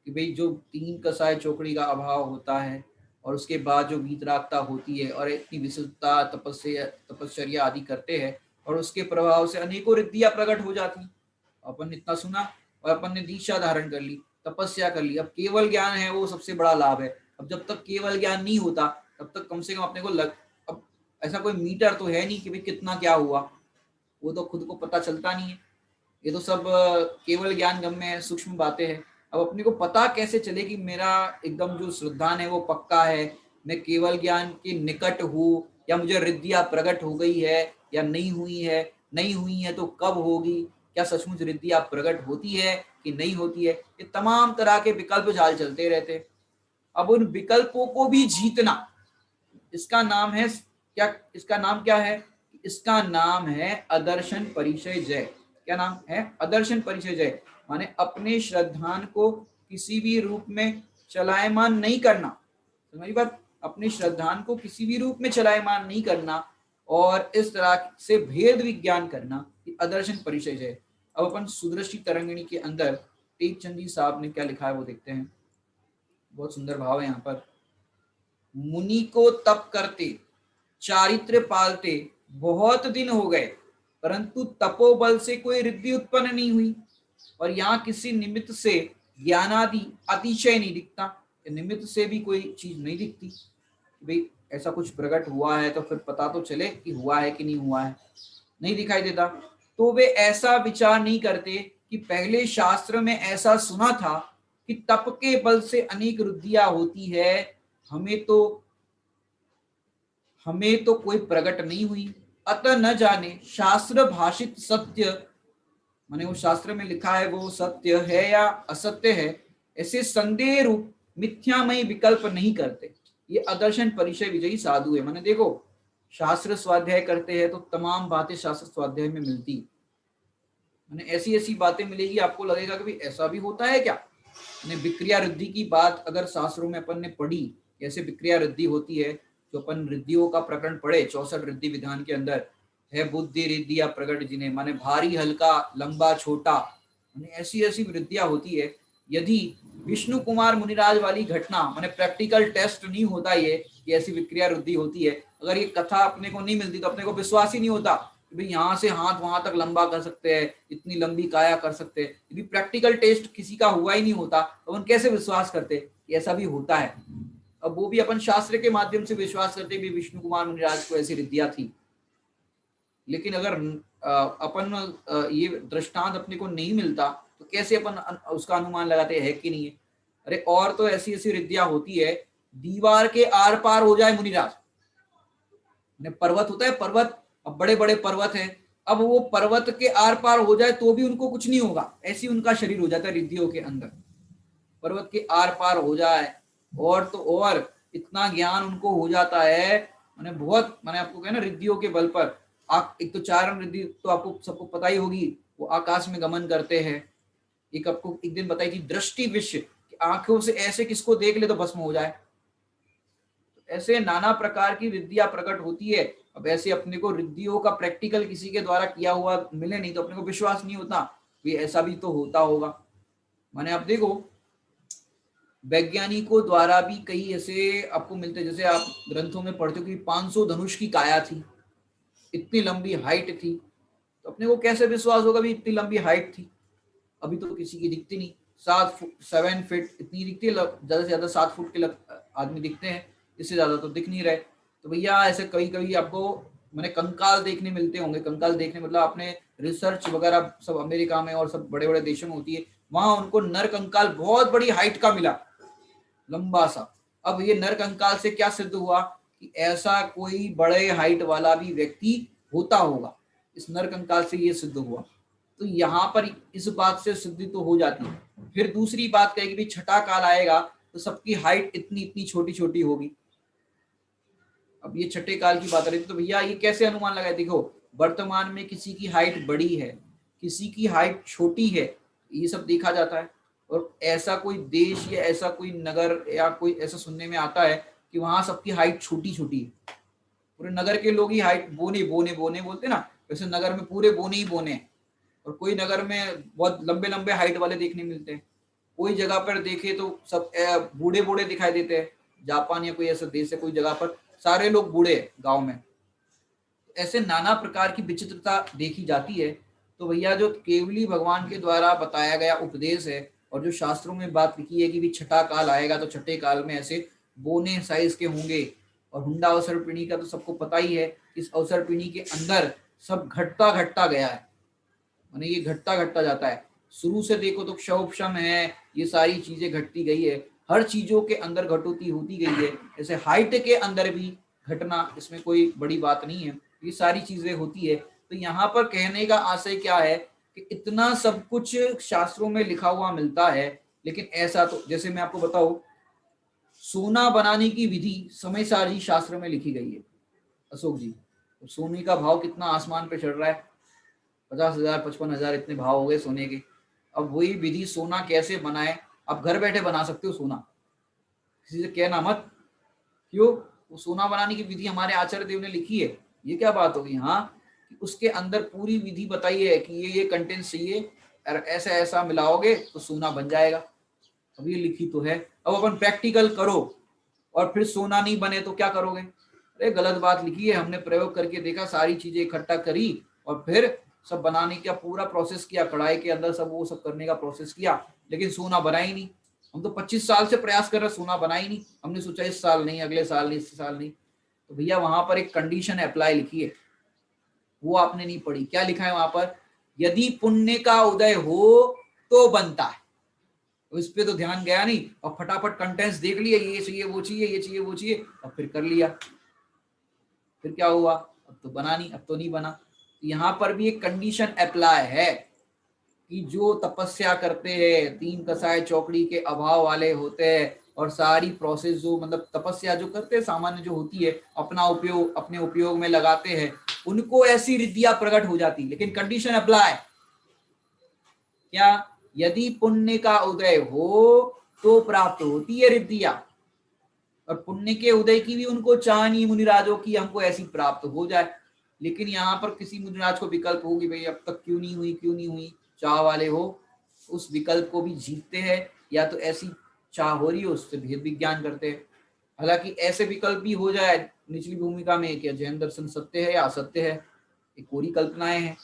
कि भाई जो 3 कसाय चौकड़ी का अभाव होता है, और उसके बाद जो वीतरागता होती है, और इतनी विशुद्धता तपस्या आदि करते हैं, और उसके प्रभाव से अनेकों रिद्धियां प्रकट हो जाती। अपन ने इतना सुना और अपन ने दीक्षा धारण कर ली, तपस्या कर ली। अब केवल ज्ञान है वो सबसे बड़ा लाभ है। अब जब तक केवल ज्ञान नहीं होता, तब तक कम से कम अपने को अब ऐसा कोई मीटर तो है नहीं कि भाई कितना क्या हुआ, वो तो खुद को पता चलता नहीं है। ये तो सब केवल ज्ञान गम्य है, सूक्ष्म बातें हैं। अब अपने को पता कैसे चले कि मेरा एकदम जो श्रद्धान है वो पक्का है, मैं केवल ज्ञान के निकट हूँ, या मुझे रिद्धियां प्रकट हो गई है या नहीं हुई है, नहीं हुई है तो कब होगी, क्या सचमुच रिद्धियां प्रकट होती है कि नहीं होती है। ये तमाम तरह के विकल्प चाल चलते रहते। अब उन विकल्पों को भी जीतना, इसका नाम है क्या, इसका नाम क्या है? इसका नाम है अदर्शन परिचय जय। क्या नाम है? अदर्शन परिचय जय। माने अपने श्रद्धान को किसी भी रूप में चलायमान नहीं करना। समझी बात? अपने श्रद्धान को किसी भी रूप में चलायमान नहीं करना, और इस तरह से भेद विज्ञान करना, अदर्शन परिचय जय। अब अपन सुदृष्टि तरंगिणी के अंदर टेकचंद जी साहब ने क्या लिखा है वो देखते हैं। बहुत सुंदर भाव है यहाँ पर। मुनि को तप करते, चारित्र पालते बहुत दिन हो गए, परंतु तपोबल से कोई रिद्धि उत्पन्न नहीं हुई, और यहाँ किसी निमित्त से ज्ञानादि अतिशय नहीं दिखता। निमित्त से भी कोई चीज नहीं दिखती, भाई ऐसा कुछ प्रकट हुआ है तो फिर पता तो चले कि हुआ है कि नहीं हुआ है, नहीं दिखाई देता। तो वे ऐसा विचार नहीं करते कि पहले शास्त्र में ऐसा सुना था कि तप के बल से अनेक रुद्धियां होती है, हमें तो कोई प्रकट नहीं हुई, अतः न जाने शास्त्र भाषित सत्य, माने वो शास्त्र में लिखा है वो सत्य है या असत्य है, ऐसे संदेह रूप मिथ्यामय विकल्प नहीं करते। ये अदर्शन परिचय विजयी साधु है। माने देखो, शास्त्र स्वाध्याय करते हैं तो तमाम बातें शास्त्र स्वाध्याय में मिलती, माने ऐसी ऐसी बातें मिलेगी, आपको लगेगा कि भाई ऐसा भी होता है क्या। विक्रिया रिद्धि की बात अगर शास्त्रों में अपन ने पढ़ी, कैसे विक्रिया रिद्धि होती है, जो अपन रिद्धियों का प्रकरण पढ़े 64 रिद्धि विधान के अंदर है, बुद्धि रिद्धि या प्रकट जिन्हें, माने भारी हल्का लंबा छोटा, ऐसी ऐसी वृद्धियां होती है। यदि विष्णु कुमार मुनिराज वाली घटना, माने प्रैक्टिकल टेस्ट नहीं होता ये कि ऐसी विक्रिया वृद्धि होती है, अगर ये कथा अपने को नहीं मिलती तो अपने को विश्वास ही नहीं होता कि भाई यहाँ से हाथ वहां तक लंबा कर सकते हैं, इतनी लंबी काया कर सकते हैं। यदि प्रैक्टिकल टेस्ट किसी का हुआ ही नहीं होता तो अपन कैसे विश्वास करते कि ऐसा भी होता है। अब वो भी अपन शास्त्र के माध्यम से विश्वास करते भी विष्णु कुमार मुनिराज को ऐसी रिद्धियां थी। लेकिन अगर अपन ये दृष्टांत अपने को नहीं मिलता तो कैसे अपन उसका अनुमान लगाते हैं कि नहीं है। अरे और तो ऐसी ऐसी रिद्धियां होती है, दीवार के आर पार हो जाए मुनिराज। पर्वत होता है, पर्वत, अब बड़े बड़े पर्वत है, अब वो पर्वत के आर पार हो जाए तो भी उनको कुछ नहीं होगा, ऐसी उनका शरीर हो जाता है रिद्धियों के अंदर। पर्वत के आर पार हो जाए, और तो और इतना ज्ञान उनको हो जाता है, मैंने बहुत, मैंने आपको कहा ना रिद्धियों के बल पर। एक तो चारण रिद्धि तो आपको सबको पता ही होगी, वो आकाश में गमन करते हैं। एक आपको एक दिन बताई थी दृष्टि विश्व, आंखों से ऐसे किसको देख ले तो भस्म हो जाए। ऐसे नाना प्रकार की रिद्धियां प्रकट होती है। अब ऐसे अपने को रिद्धियों का प्रैक्टिकल किसी के द्वारा किया हुआ मिले नहीं तो अपने को विश्वास नहीं होता कि ऐसा भी तो होता होगा। माने आप देखो, वैज्ञानिकों द्वारा भी कई ऐसे आपको मिलते हैं, जैसे आप ग्रंथों में पढ़ते हो कि 500 धनुष की काया थी, इतनी लंबी हाइट थी। तो अपने को कैसे विश्वास होगा भी इतनी लंबी हाइट थी? अभी तो किसी की दिखती नहीं। 7 फुट 7 फीट इतनी दिखती है, ज्यादा से ज्यादा 7 फुट के आदमी दिखते हैं, इससे ज्यादा तो दिख नहीं रहे। तो भैया ऐसे कभी कभी आपको मैंने कंकाल देखने मिलते होंगे। कंकाल देखने मतलब आपने रिसर्च वगैरह सब अमेरिका में और सब बड़े बड़े देशों में होती है, वहां उनको नर कंकाल बहुत बड़ी हाइट का मिला, लंबा सा। अब ये नर कंकाल से क्या सिद्ध हुआ कि ऐसा कोई बड़े हाइट वाला भी व्यक्ति होता होगा, इस नर कंकाल से ये सिद्ध हुआ। तो यहाँ पर इस बात से सिद्धि तो हो जाती है। फिर दूसरी बात कहेगी भी छठा काल आएगा तो सबकी हाइट इतनी इतनी छोटी छोटी होगी। अब ये छठे काल की बात रही तो भैया ये कैसे अनुमान लगाए? देखो वर्तमान में किसी की हाइट बड़ी है, किसी की हाइट छोटी है, ये सब देखा जाता है। और ऐसा कोई देश या ऐसा कोई नगर या कोई ऐसा सुनने में आता है कि वहां सबकी हाइट छोटी छोटी है, पूरे नगर के लोग ही हाइट बोने बोने बोने बोलते ना, वैसे नगर में पूरे बोने ही बोने हैं। और कोई नगर में बहुत लंबे लंबे हाइट वाले देखने मिलते हैं, कोई जगह पर देखे तो सब बूढ़े बूढ़े दिखाई देते हैं। जापान या कोई ऐसा देश है, कोई जगह पर सारे लोग बूढ़े हैं गांव में। ऐसे नाना प्रकार की विचित्रता देखी जाती है। तो भैया जो केवली भगवान के द्वारा बताया गया उपदेश है और जो शास्त्रों में बात लिखी है कि भी छठा काल आएगा तो छठे काल में ऐसे बोने साइज के होंगे। और हुंडा अवसर पीढ़ी का तो सबको पता ही है, इस अवसर पीढ़ी के अंदर सब घटता घटता गया है, माने ये घटता घटता जाता है। शुरू से देखो तो क्षोभक्षम है, ये सारी चीजें घटती गई है, हर चीजों के अंदर घटोती होती गई है। जैसे हाइट के अंदर भी घटना, इसमें कोई बड़ी बात नहीं है, ये सारी चीजें होती है। तो यहाँ पर कहने का आशय क्या है कि इतना सब कुछ शास्त्रों में लिखा हुआ मिलता है, लेकिन ऐसा तो जैसे मैं आपको बताऊं, सोना बनाने की विधि समय सारणी शास्त्र में लिखी गई है अशोक जी। तो सोने का भाव कितना आसमान पे चढ़ रहा है, 50,000 55,000 इतने भाव हो गए सोने के। अब वही विधि सोना कैसे बनाए, आप घर बैठे बना सकते हो सोना, किसी से कहना मत। क्यों? वो सोना बनाने की विधि हमारे आचार्य देव ने लिखी है। ये क्या बात होगी? हाँ, कि उसके अंदर पूरी विधि बताई है कि ये कंटेंट चाहिए और ऐसा ऐसा मिलाओगे तो सोना बन जाएगा। अब ये लिखी तो है। अब अपन प्रैक्टिकल करो और फिर सोना नहीं बने तो क्या करोगे? अरे गलत बात लिखी है, हमने प्रयोग करके देखा, सारी चीजें इकट्ठा करी और फिर सब बनाने का पूरा प्रोसेस किया, कढ़ाई के अंदर सब वो सब करने का प्रोसेस किया, लेकिन सोना बना ही नहीं। हम तो 25 साल से प्रयास कर रहे, सोना बना ही नहीं। हमने सोचा इस साल नहीं, अगले साल नहीं, इस साल नहीं। तो भैया वहां पर एक कंडीशन अप्लाई लिखी है, वो आपने नहीं पढ़ी। क्या लिखा है वहां पर? यदि पुण्य का उदय हो तो बनता है। तो इस पे तो ध्यान गया नहीं और फटाफट कंटेंट्स देख लिया, ये चाहिए वो चाहिए, ये चाहिए वो चाहिए, और फिर कर लिया। फिर क्या हुआ? अब तो बना नहीं, अब तो नहीं बना। तो यहाँ पर भी एक कंडीशन अप्लाई है कि जो तपस्या करते हैं, तीन कसाय चौकड़ी के अभाव वाले होते हैं और सारी प्रोसेस जो मतलब तपस्या जो करते हैं सामान्य जो होती है, अपना उपयोग अपने उपयोग में लगाते हैं, उनको ऐसी रिद्धियां प्रकट हो जाती, लेकिन कंडीशन अप्लाई। क्या? यदि पुण्य का उदय हो तो प्राप्त होती है रिद्धियां, और पुण्य के उदय की भी उनको चाह नहीं मुनिराजों की हमको ऐसी प्राप्त हो जाए। लेकिन यहाँ पर किसी मुनिराज को विकल्प होगी, भाई अब तक क्यों नहीं हुई, क्यों नहीं हुई, चाह वाले हो उस विकल्प को भी जीतते हैं, या तो ऐसी चाह हो रही हो उससे भेद विज्ञान करते हैं। हालांकि ऐसे विकल्प भी हो जाए निचली भूमिका में कि जैन दर्शन सत्य है या असत्य है, ये कोरी कल्पनाएं हैं।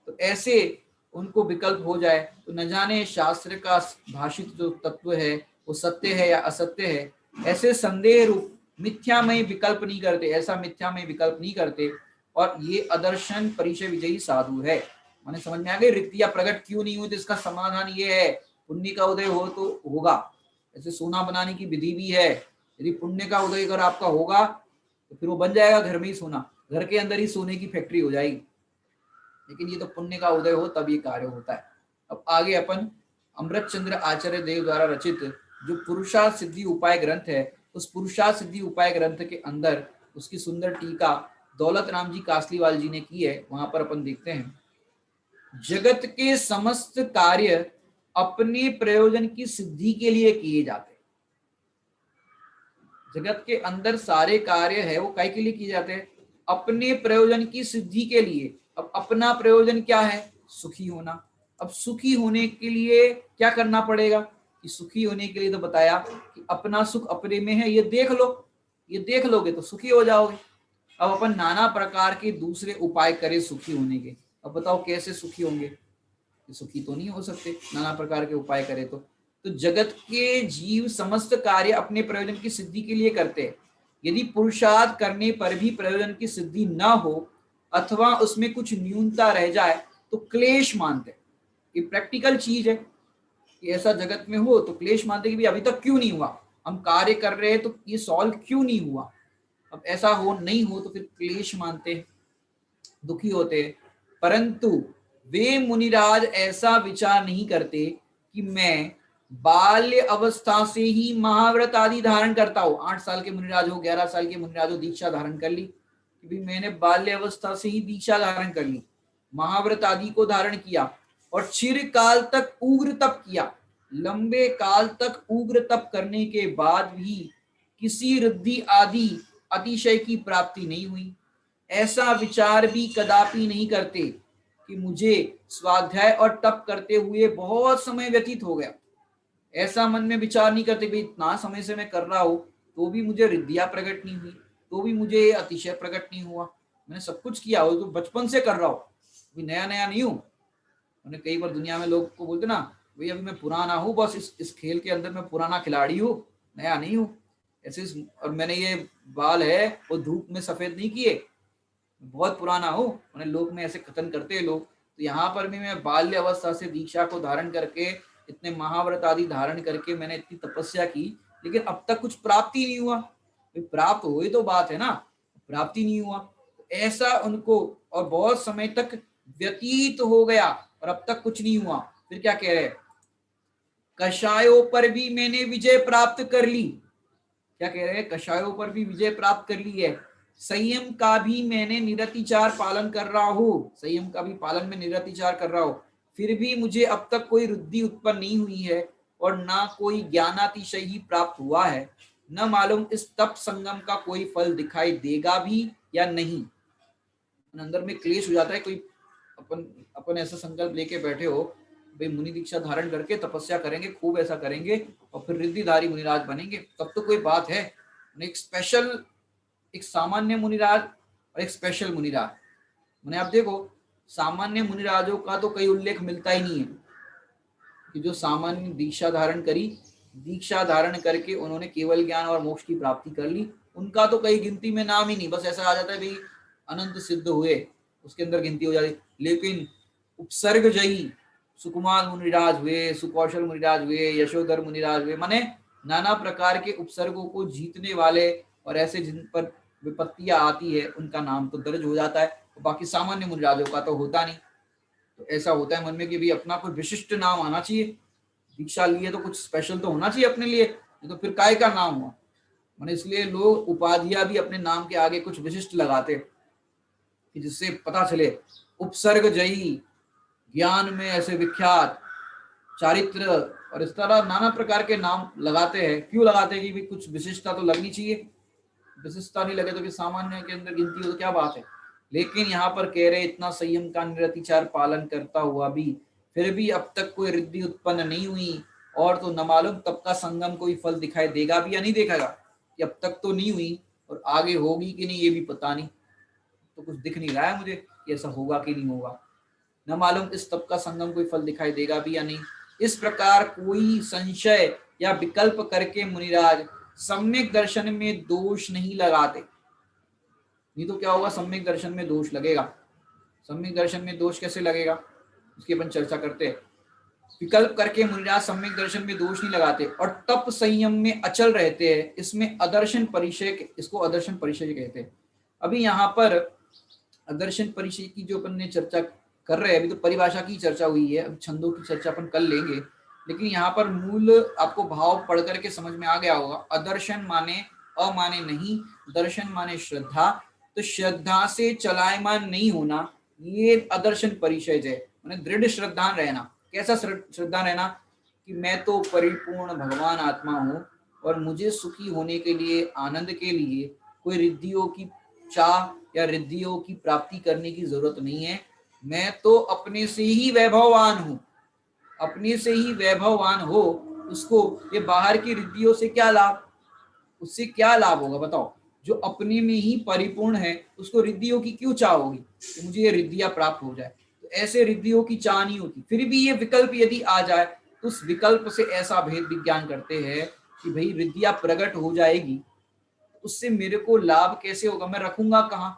तो ऐसे उनको विकल्प हो जाए तो न जाने शास्त्र का भाषित जो तत्व है वो सत्य है या असत्य है। ऐसे संदेह रूप मिथ्यामय विकल्प नहीं करते, ऐसा मिथ्यामय विकल्प नहीं करते। और ये अदर्शन परिचय विजयी साधु है। मैंने समझ में आ गई रिक्तियां प्रकट क्यों नहीं हुई? तो इसका समाधान ये है, पुण्य का उदय हो तो होगा। ऐसे सोना बनाने की विधि भी है, यदि पुण्य का उदय अगर आपका होगा तो फिर वो बन जाएगा घर में ही सोना, घर के अंदर ही सोने की फैक्ट्री हो जाएगी। लेकिन ये तो पुण्य का उदय हो तब ये कार्य होता है। अब आगे अपन अमृत चंद्र आचार्य देव द्वारा रचित जो पुरुषार्थ सिद्धि उपाय ग्रंथ है, उस पुरुषार्थ सिद्धि उपाय ग्रंथ के अंदर उसकी सुंदर टीका दौलत राम जी कासलीवाल जी ने की है। वहां पर अपन देखते हैं, जगत के समस्त कार्य अपने प्रयोजन की सिद्धि के लिए किए जाते हैं। जगत के अंदर सारे कार्य है वो काय के लिए किए जाते हैं? अपने प्रयोजन की सिद्धि के लिए। अब अपना प्रयोजन क्या है? सुखी होना। अब सुखी होने के लिए क्या करना पड़ेगा? कि सुखी होने के लिए तो बताया कि अपना सुख अपने में है, ये देख लो, ये देख लोगे तो सुखी हो जाओगे। अब अपन नाना प्रकार के दूसरे उपाय करें सुखी होने के, अब बताओ कैसे सुखी होंगे? सुखी तो नहीं हो सकते नाना प्रकार के उपाय करें तो जगत के जीव समस्त कार्य अपने प्रयोजन की सिद्धि के लिए करते हैं। यदि पुरुषार्थ करने पर भी प्रयोजन की सिद्धि न हो अथवा उसमें कुछ न्यूनता रह जाए तो क्लेश मानते हैं। ये प्रैक्टिकल चीज है कि ऐसा जगत में हो तो क्लेश मानते कि भाई अभी तक क्यों नहीं हुआ, हम कार्य कर रहे हैं तो ये सॉल्व क्यों नहीं हुआ। अब ऐसा हो नहीं हो तो फिर क्लेश मानते हैं, दुखी होते हैं। परंतु वे मुनिराज ऐसा विचार नहीं करते कि मैं बाल्य अवस्था से ही महाव्रत आदि धारण करता हूं। 8 साल के मुनिराज हो, 11 साल के मुनिराज हो, दीक्षा धारण कर ली कि भाई मैंने बाल्य अवस्था से ही दीक्षा धारण कर ली, महाव्रत आदि को धारण किया और चिरकाल तक उग्र तप किया। लंबे काल तक उग्र तप करने के बाद भी किसी रिद्धि आदि अतिशय की प्राप्ति नहीं हुई। ऐसा विचार भी कदापि नहीं करते कि मुझे स्वाध्याय और तप करते हुए बहुत समय व्यतीत हो गया। ऐसा मन में विचार नहीं करते भाई इतना समय से मैं कर रहा हूं तो भी मुझे रिद्धियां प्रकट नहीं हुई, तो भी मुझे अतिशय प्रकट नहीं हुआ। मैंने सब कुछ किया हो तो बचपन से कर रहा हूं, अभी नया नया नहीं हूं। मैंने कई बार दुनिया में लोग को बोलते ना भाई अभी मैं पुराना हूँ, बस इस खेल के अंदर मैं पुराना खिलाड़ी हूँ, नया नहीं हूँ। ऐसे और मैंने ये बाल है वो धूप में सफेद नहीं किए, बहुत पुराना हूँ। मैंने लोग में ऐसे कथन करते हैं लोग। तो यहाँ पर भी मैं बाल्य अवस्था से दीक्षा को धारण करके इतने महाव्रत आदि धारण करके मैंने इतनी तपस्या की, लेकिन अब तक कुछ प्राप्ति नहीं हुआ। प्राप्त हुई तो बात है ना, प्राप्ति नहीं हुआ। ऐसा उनको और बहुत समय तक व्यतीत हो गया और अब तक कुछ नहीं हुआ। फिर क्या कह रहे हैं, कषायों पर भी मैंने विजय प्राप्त कर ली। क्या कह रहे हैं, कषायों पर भी विजय प्राप्त कर ली है। संयम का भी मैंने निरतिचार पालन कर रहा हूं, संयम का भी पालन में निरतिचार कर रहा हूं, फिर भी मुझे अब तक कोई रुद्धि उत्पन्न नहीं हुई है और ना कोई ज्ञानातिशय ही प्राप्त हुआ है। न मालूम इस तप संगम का कोई फल दिखाई देगा भी या नहीं। अंदर में क्लेश हो जाता है। कोई अपन अपन ऐसा संकल्प लेके बैठे हो भाई मुनि दीक्षा धारण करके तपस्या करेंगे, खूब ऐसा करेंगे और फिर रिद्धिधारी मुनिराज बनेंगे, तब तो कोई बात है। एक स्पेशल, एक सामान्य मुनिराज और एक स्पेशल मुनिराज। मैंने आप देखो सामान्य मुनिराजों का तो कई उल्लेख मिलता ही नहीं है कि जो सामान्य दीक्षा धारण करी, दीक्षा धारण करके उन्होंने केवल ज्ञान और मोक्ष की प्राप्ति कर ली, उनका तो कई गिनती में नाम ही नहीं। बस ऐसा आ जाता है भाई अनंत सिद्ध हुए, उसके अंदर गिनती हो जाती। लेकिन उपसर्ग जयी सुकुमार मुनिराज हुए, सुकौशल मुनिराज हुए, यशोधर मुनिराज हुए, माने नाना प्रकार के उपसर्गों को जीतने वाले और ऐसे जिन पर विपत्तियां आती है उनका नाम तो दर्ज हो जाता है। तो बाकी सामान्य मुनिराजों का तो होता नहीं। तो ऐसा होता है मन में कि भी अपना कोई विशिष्ट नाम आना चाहिए, दीक्षा लिए तो कुछ स्पेशल तो होना चाहिए अपने लिए, तो फिर काय का नाम हुआ। मैंने इसलिए लोग उपाधियां भी अपने नाम के आगे कुछ विशिष्ट लगाते कि जिससे पता चले उपसर्ग जयी, ज्ञान में ऐसे विख्यात, चारित्र, और इस तरह नाना प्रकार के नाम लगाते हैं। क्यों लगाते हैं कि भी कुछ विशिष्टता तो लगनी चाहिए, विशिष्टता नहीं लगे तो फिर सामान्य के अंदर गिनती हो तो क्या बात है। लेकिन यहाँ पर कह रहे इतना संयम का निरतिचार पालन करता हुआ भी फिर भी अब तक कोई रिद्धि उत्पन्न नहीं हुई, और तो न मालूम तब का संगम कोई फल दिखाई देगा भी या नहीं देखेगा, कि अब तक तो नहीं हुई और आगे होगी कि नहीं ये भी पता नहीं। तो कुछ दिख नहीं रहा है मुझे कि ऐसा होगा कि नहीं होगा। न मालूम इस तप का संगम कोई फल दिखाई देगा भी या नहीं। इस प्रकार कोई संशय या विकल्प करके मुनिराज सम्यक दर्शन में दोष नहीं लगाते। नहीं तो क्या होगा, सम्यक दर्शन में दोष लगेगा। सम्यक दर्शन में दोष कैसे लगेगा उसकी अपन चर्चा करते हैं। विकल्प करके मुनिराज सम्यक दर्शन में दोष नहीं लगाते और तप संयम में अचल रहते हैं। इसमें अदर्शन परिचय, इसको अदर्शन परिचय कहते हैं। अभी यहाँ पर अदर्शन परिचय की जो अपन ने चर्चा कर रहे हैं, अभी तो परिभाषा की चर्चा हुई है, अब छंदों की चर्चा अपन कर लेंगे। लेकिन यहाँ पर मूल आपको भाव पढ़ करके समझ में आ गया होगा। अदर्शन माने अमाने नहीं, दर्शन माने श्रद्धा। तो श्रद्धा से चलायमान नहीं होना, ये अदर्शन परिचय है। माने दृढ़ श्रद्धा रहना। कैसा श्रद्धा रहना कि मैं तो परिपूर्ण भगवान आत्मा हूँ और मुझे सुखी होने के लिए, आनंद के लिए कोई रिद्धियों की चाह या रिद्धियों की प्राप्ति करने की जरूरत नहीं है। मैं तो अपने से ही वैभववान हूँ। अपने से ही वैभववान हो उसको ये बाहर की रिद्धियों से क्या लाभ, उससे क्या लाभ होगा बताओ। जो अपने में ही परिपूर्ण है उसको रिद्धियों की क्यों चाह होगी कि मुझे ये रिद्धियां प्राप्त हो जाए। तो ऐसे रिद्धियों की चाह नहीं होती। फिर भी ये विकल्प यदि आ जाए तो उस विकल्प से ऐसा भेद विज्ञान करते हैं कि भाई रिद्धियां प्रकट हो जाएगी, उससे मेरे को लाभ कैसे होगा, मैं रखूंगा कहाँ।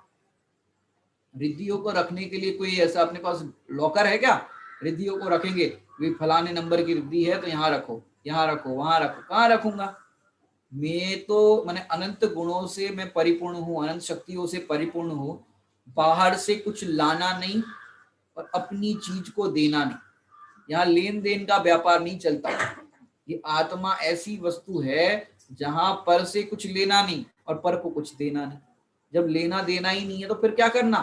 रिद्धियों को रखने के लिए कोई ऐसा अपने पास लॉकर है क्या? रिद्धियों को रखेंगे, वे फलाने नंबर की रिद्धि है तो यहाँ रखो, यहाँ रखो, वहां रखो, कहाँ रखूंगा। मैं तो मैंने अनंत गुणों से मैं परिपूर्ण हूँ, अनंत शक्तियों से परिपूर्ण हूँ। बाहर से कुछ लाना नहीं और अपनी चीज को देना नहीं। यहाँ लेन देन का व्यापार नहीं चलता। ये आत्मा ऐसी वस्तु है जहां पर से कुछ लेना नहीं और पर को कुछ देना नहीं। जब लेना देना ही नहीं है तो फिर क्या करना,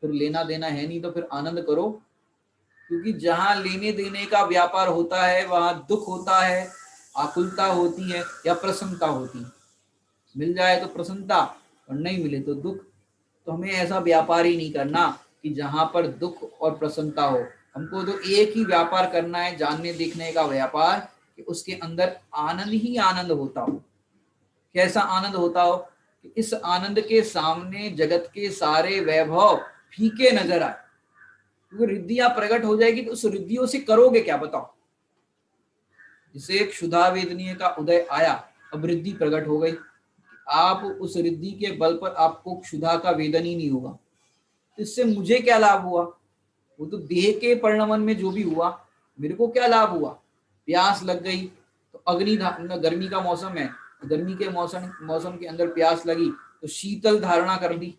फिर लेना देना है नहीं तो फिर आनंद करो। क्योंकि जहां लेने देने का व्यापार होता है वहां दुख होता है, आकुलता होती है या प्रसन्नता होती है। मिल जाए तो प्रसन्नता और नहीं मिले तो दुख। तो हमें ऐसा व्यापार ही नहीं करना कि जहां पर दुख और प्रसन्नता हो। हमको तो एक ही व्यापार करना है, जानने देखने का व्यापार, कि उसके अंदर आनंद ही आनंद होता हो। कैसा आनंद होता हो कि इस आनंद के सामने जगत के सारे वैभव फीके नजर आए। क्योंकि रिद्धियां प्रकट हो जाएगी तो उस रिद्धियों से करोगे क्या बताओ। जिसे एक क्षुधा वेदनीय का उदय आया, अब रिद्धि प्रकट हो गई, आप उस रिद्धि के बल पर आपको क्षुधा का वेदन ही नहीं होगा। इससे मुझे क्या लाभ हुआ, वो तो देह के परिणमन में जो भी हुआ, मेरे को क्या लाभ हुआ। प्यास लग गई तो गर्मी का मौसम है, गर्मी के मौसम के अंदर प्यास लगी तो शीतल धारणा कर दी,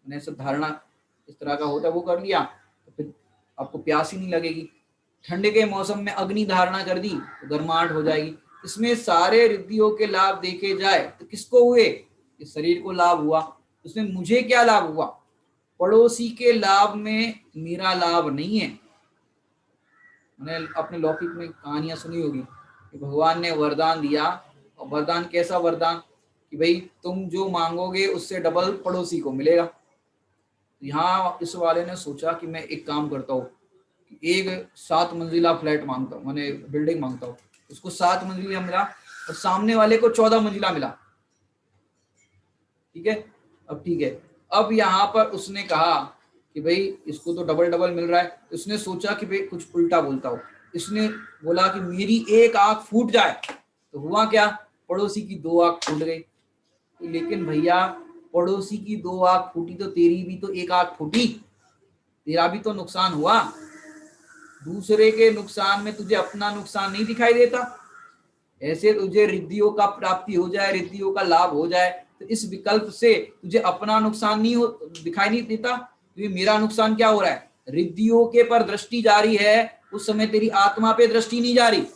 मैंने सब धारणा इस तरह का होता है वो कर लिया, तो फिर आपको प्यास ही नहीं लगेगी। ठंड के मौसम में अग्नि धारणा कर दी तो गर्माहट हो जाएगी। इसमें सारे रिद्धियों के लाभ देखे जाए तो किसको हुए, इस शरीर को लाभ हुआ। उसमें मुझे क्या लाभ हुआ, पड़ोसी के लाभ में मेरा लाभ नहीं है। मैंने अपने लौकिक में कहानियां सुनी होगी कि भगवान ने वरदान दिया, और वरदान कैसा वरदान कि भाई तुम जो मांगोगे उससे डबल पड़ोसी को मिलेगा। यहाँ इस वाले ने सोचा कि मैं एक काम करता हूँ, एक 7 मंजिला फ्लैट मांगता हूँ, मैंने बिल्डिंग मांगता हूँ। उसको 7 मंजिला मिला और सामने वाले को 14 मंजिला मिला। ठीक है, अब ठीक है, अब यहाँ पर उसने कहा कि भाई इसको तो डबल डबल मिल रहा है। उसने सोचा कि भाई कुछ उल्टा बोलता हूँ, इसने बोला कि मेरी एक आंख फूट जाए। तो हुआ क्या, पड़ोसी की 2 आंख फूट गई। लेकिन भैया पड़ोसी की 2 आंख फूटी तो तेरी भी तो एक आंख फूटी, तेरा भी तो नुकसान हुआ। दूसरे के नुकसान में तुझे अपना नुकसान नहीं दिखाई देता। ऐसे तुझे रिद्धियों का प्राप्ति हो जाए, रिद्धियों का लाभ हो जाए, तो इस विकल्प से तुझे अपना नुकसान नहीं हो दिखाई नहीं देता। तो मेरा नुकसान क्या हो रहा है, रिद्धियों के पर दृष्टि जारी है, उस समय तेरी आत्मा पे दृष्टि नहीं जा रही।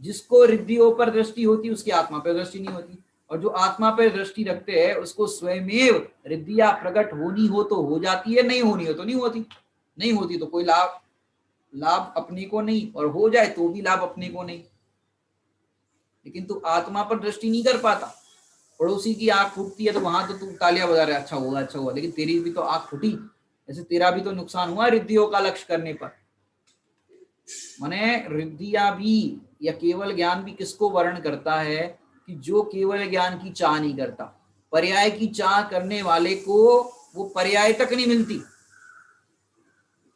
जिसको रिद्धियों पर दृष्टि होती उसकी आत्मा पर दृष्टि नहीं होती, और जो आत्मा पर दृष्टि रखते हैं उसको स्वयमेव रिद्धियां प्रकट होनी हो तो हो जाती है, नहीं होनी हो तो नहीं होती। नहीं होती तो कोई लाभ लाभ अपने को नहीं, और हो जाए तो भी लाभ अपने को नहीं। लेकिन तू आत्मा पर दृष्टि नहीं कर पाता। पड़ोसी की आंख फूटती है तो वहां तो तू तालियां बजा रहा है, अच्छा हुआ अच्छा हुआ, लेकिन तेरी भी तो आंख फूटी, ऐसे तेरा भी तो नुकसान हुआ रिद्धियों का लक्ष्य करने पर। माने रिद्धियां भी या केवल ज्ञान भी किसको वर्ण करता है कि जो केवल ज्ञान की चाह नहीं करता। पर्याय की चाह करने वाले को वो पर्याय तक नहीं मिलती।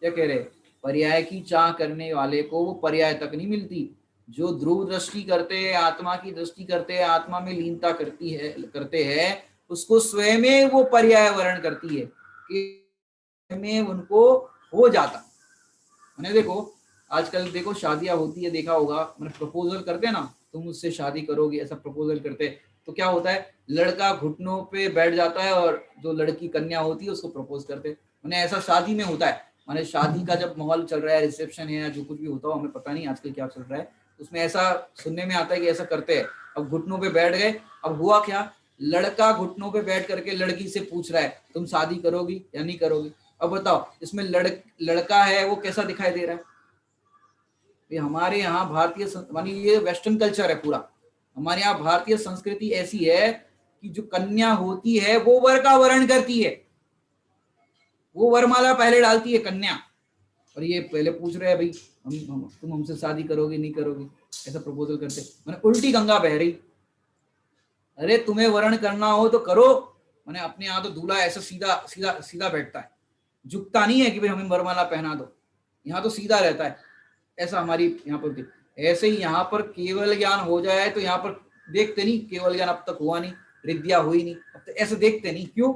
क्या कह रहे, पर्याय की चाह करने वाले को वो पर्याय तक नहीं मिलती। जो ध्रुव दृष्टि करते हैं, आत्मा की दृष्टि करते हैं, आत्मा में लीनता करते हैं, उसको स्वयं वो पर्याय वर्ण करती है कि में उनको हो जाता। मैंने देखो आजकल देखो शादियां होती है, देखा होगा, मैंने प्रपोजल करते हैं ना, तुम मुझसे शादी करोगे, ऐसा प्रपोजल करते हैं तो क्या होता है, लड़का घुटनों पे बैठ जाता है और जो लड़की कन्या होती है उसको प्रपोज करते हैं। मैंने ऐसा शादी में होता है। मैंने शादी का जब माहौल चल रहा है, रिसेप्शन है या जो कुछ भी होता हो, हमें पता नहीं आजकल क्या चल रहा है, उसमें ऐसा सुनने में आता है कि ऐसा करते हैं। अब घुटनों पे बैठ गए, अब हुआ क्या, लड़का घुटनों पे बैठ करके लड़की से पूछ रहा है तुम शादी करोगी या नहीं करोगी। अब बताओ इसमें लड़का है वो कैसा दिखाई दे रहा है। ये हमारे यहाँ भारतीय मानी ये वेस्टर्न कल्चर है पूरा। हमारे यहाँ भारतीय संस्कृति ऐसी है कि जो कन्या होती है वो वर का वर्ण करती है, वो वरमाला पहले डालती है कन्या। और ये पहले पूछ रहे हैं भाई तुम हमसे शादी करोगे नहीं करोगे, ऐसा प्रपोजल करते। मैंने उल्टी गंगा बह रही। अरे तुम्हें वर्ण करना हो तो करो। मैंने अपने यहाँ तो दूल्हा ऐसा सीधा सीधा सीधा बैठता है, झुकता नहीं है कि भाई हमें वरमाला पहना दो, यहाँ तो सीधा रहता है। ऐसा हमारी यहाँ पर थी। ऐसे ही यहाँ पर केवल ज्ञान हो जाए तो यहाँ पर देखते नहीं, केवल ज्ञान अब तक हुआ नहीं, रिद्धिया हुई नहीं, अब तो ऐसे देखते नहीं। क्यों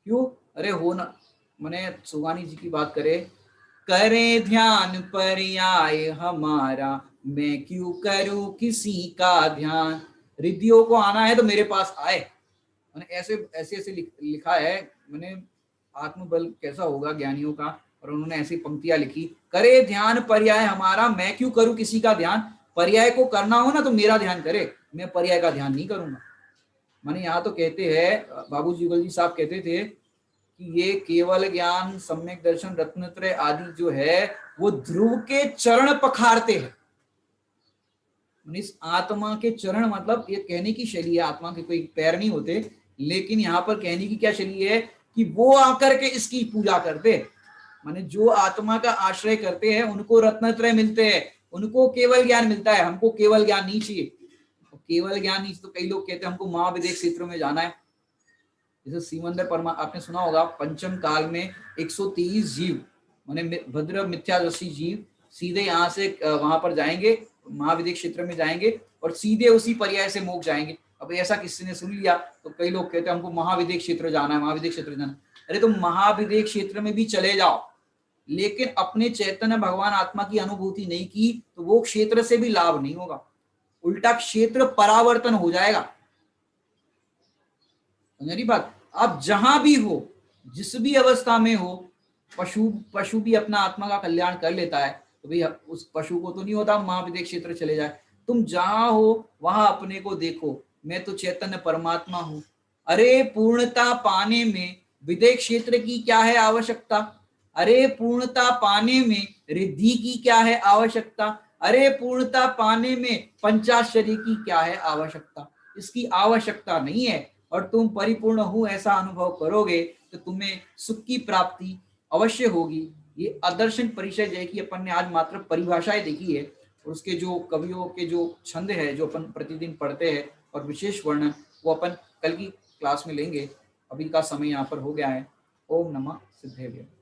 क्यों? अरे हो ना। मैंने सुगानी जी की बात करें, करे ध्यान पर्याय हमारा, मैं क्यों करूं किसी का ध्यान। रिद्धियों को आना है तो मेरे पास आए। मैंने ऐसे ऐसे ऐसे लिखा है। मैंने आत्मबल कैसा होगा ज्ञानियों का, और उन्होंने ऐसी पंक्तियां लिखी, करे ध्यान पर्याय हमारा, मैं क्यों करूं किसी का ध्यान। पर्याय को करना हो ना तो मेरा ध्यान करे, मैं पर्याय का ध्यान नहीं करूंगा। माने यहाँ तो कहते हैं बाबू जुगल जी साहब कहते थे कि ये केवल ज्ञान, सम्यक दर्शन, रत्नत्रय आदि जो है वो ध्रुव के चरण पखारते हैं। इस आत्मा के चरण, मतलब ये कहने की शैली है, आत्मा के कोई पैर नहीं होते, लेकिन यहाँ पर कहने की क्या शैली है कि वो आकर के इसकी पूजा करते। माने जो आत्मा का आश्रय करते हैं उनको रत्नत्रय मिलते हैं, उनको केवल ज्ञान मिलता है। हमको केवल ज्ञान नहीं चाहिए। केवल ज्ञान नहीं तो कई लोग कहते हैं हमको महाविदेक क्षेत्र में जाना है। जैसे सीमंदर परमा आपने सुना होगा, पंचम काल में 123 जीव माने भद्र मिथ्यादर्शी जीव सीधे यहाँ से वहां पर जाएंगे, महाविदेक क्षेत्र में जाएंगे और सीधे उसी पर्याय से मोक्ष जाएंगे। अब ऐसा किसी ने सुन लिया तो कई लोग कहते हैं हमको महाविदेक क्षेत्र जाना है, महाविदेक क्षेत्र जाना। अरे तुम महाविदेक क्षेत्र में भी चले जाओ, लेकिन अपने चैतन्य भगवान आत्मा की अनुभूति नहीं की तो वो क्षेत्र से भी लाभ नहीं होगा, उल्टा क्षेत्र परावर्तन हो जाएगा। मेरी बात, आप जहां भी हो, जिस भी अवस्था में हो, पशु भी अपना आत्मा का कल्याण कर लेता है, तो भाई उस पशु को तो नहीं होता महाविदेक क्षेत्र चले जाए। तुम जहां हो वहां अपने को देखो, मैं तो चैतन्य परमात्मा हूं। अरे पूर्णता पाने में विदेक क्षेत्र की क्या है आवश्यकता। अरे पूर्णता पाने में रिद्धि की क्या है आवश्यकता। अरे पूर्णता पाने में पंचाक्षरी की क्या है आवश्यकता। इसकी आवश्यकता नहीं है। और तुम परिपूर्ण हो ऐसा अनुभव करोगे तो तुम्हें सुख की प्राप्ति अवश्य होगी। ये आदर्शन परिचय जय की अपन ने आज मात्र परिभाषाएं देखी है, और उसके जो कवियों के जो छंद है जो अपन प्रतिदिन पढ़ते हैं और विशेष वर्णन वो अपन कल की क्लास में लेंगे। अभी का समय यहाँ पर हो गया है। ओम नमः सिद्धेभ्य।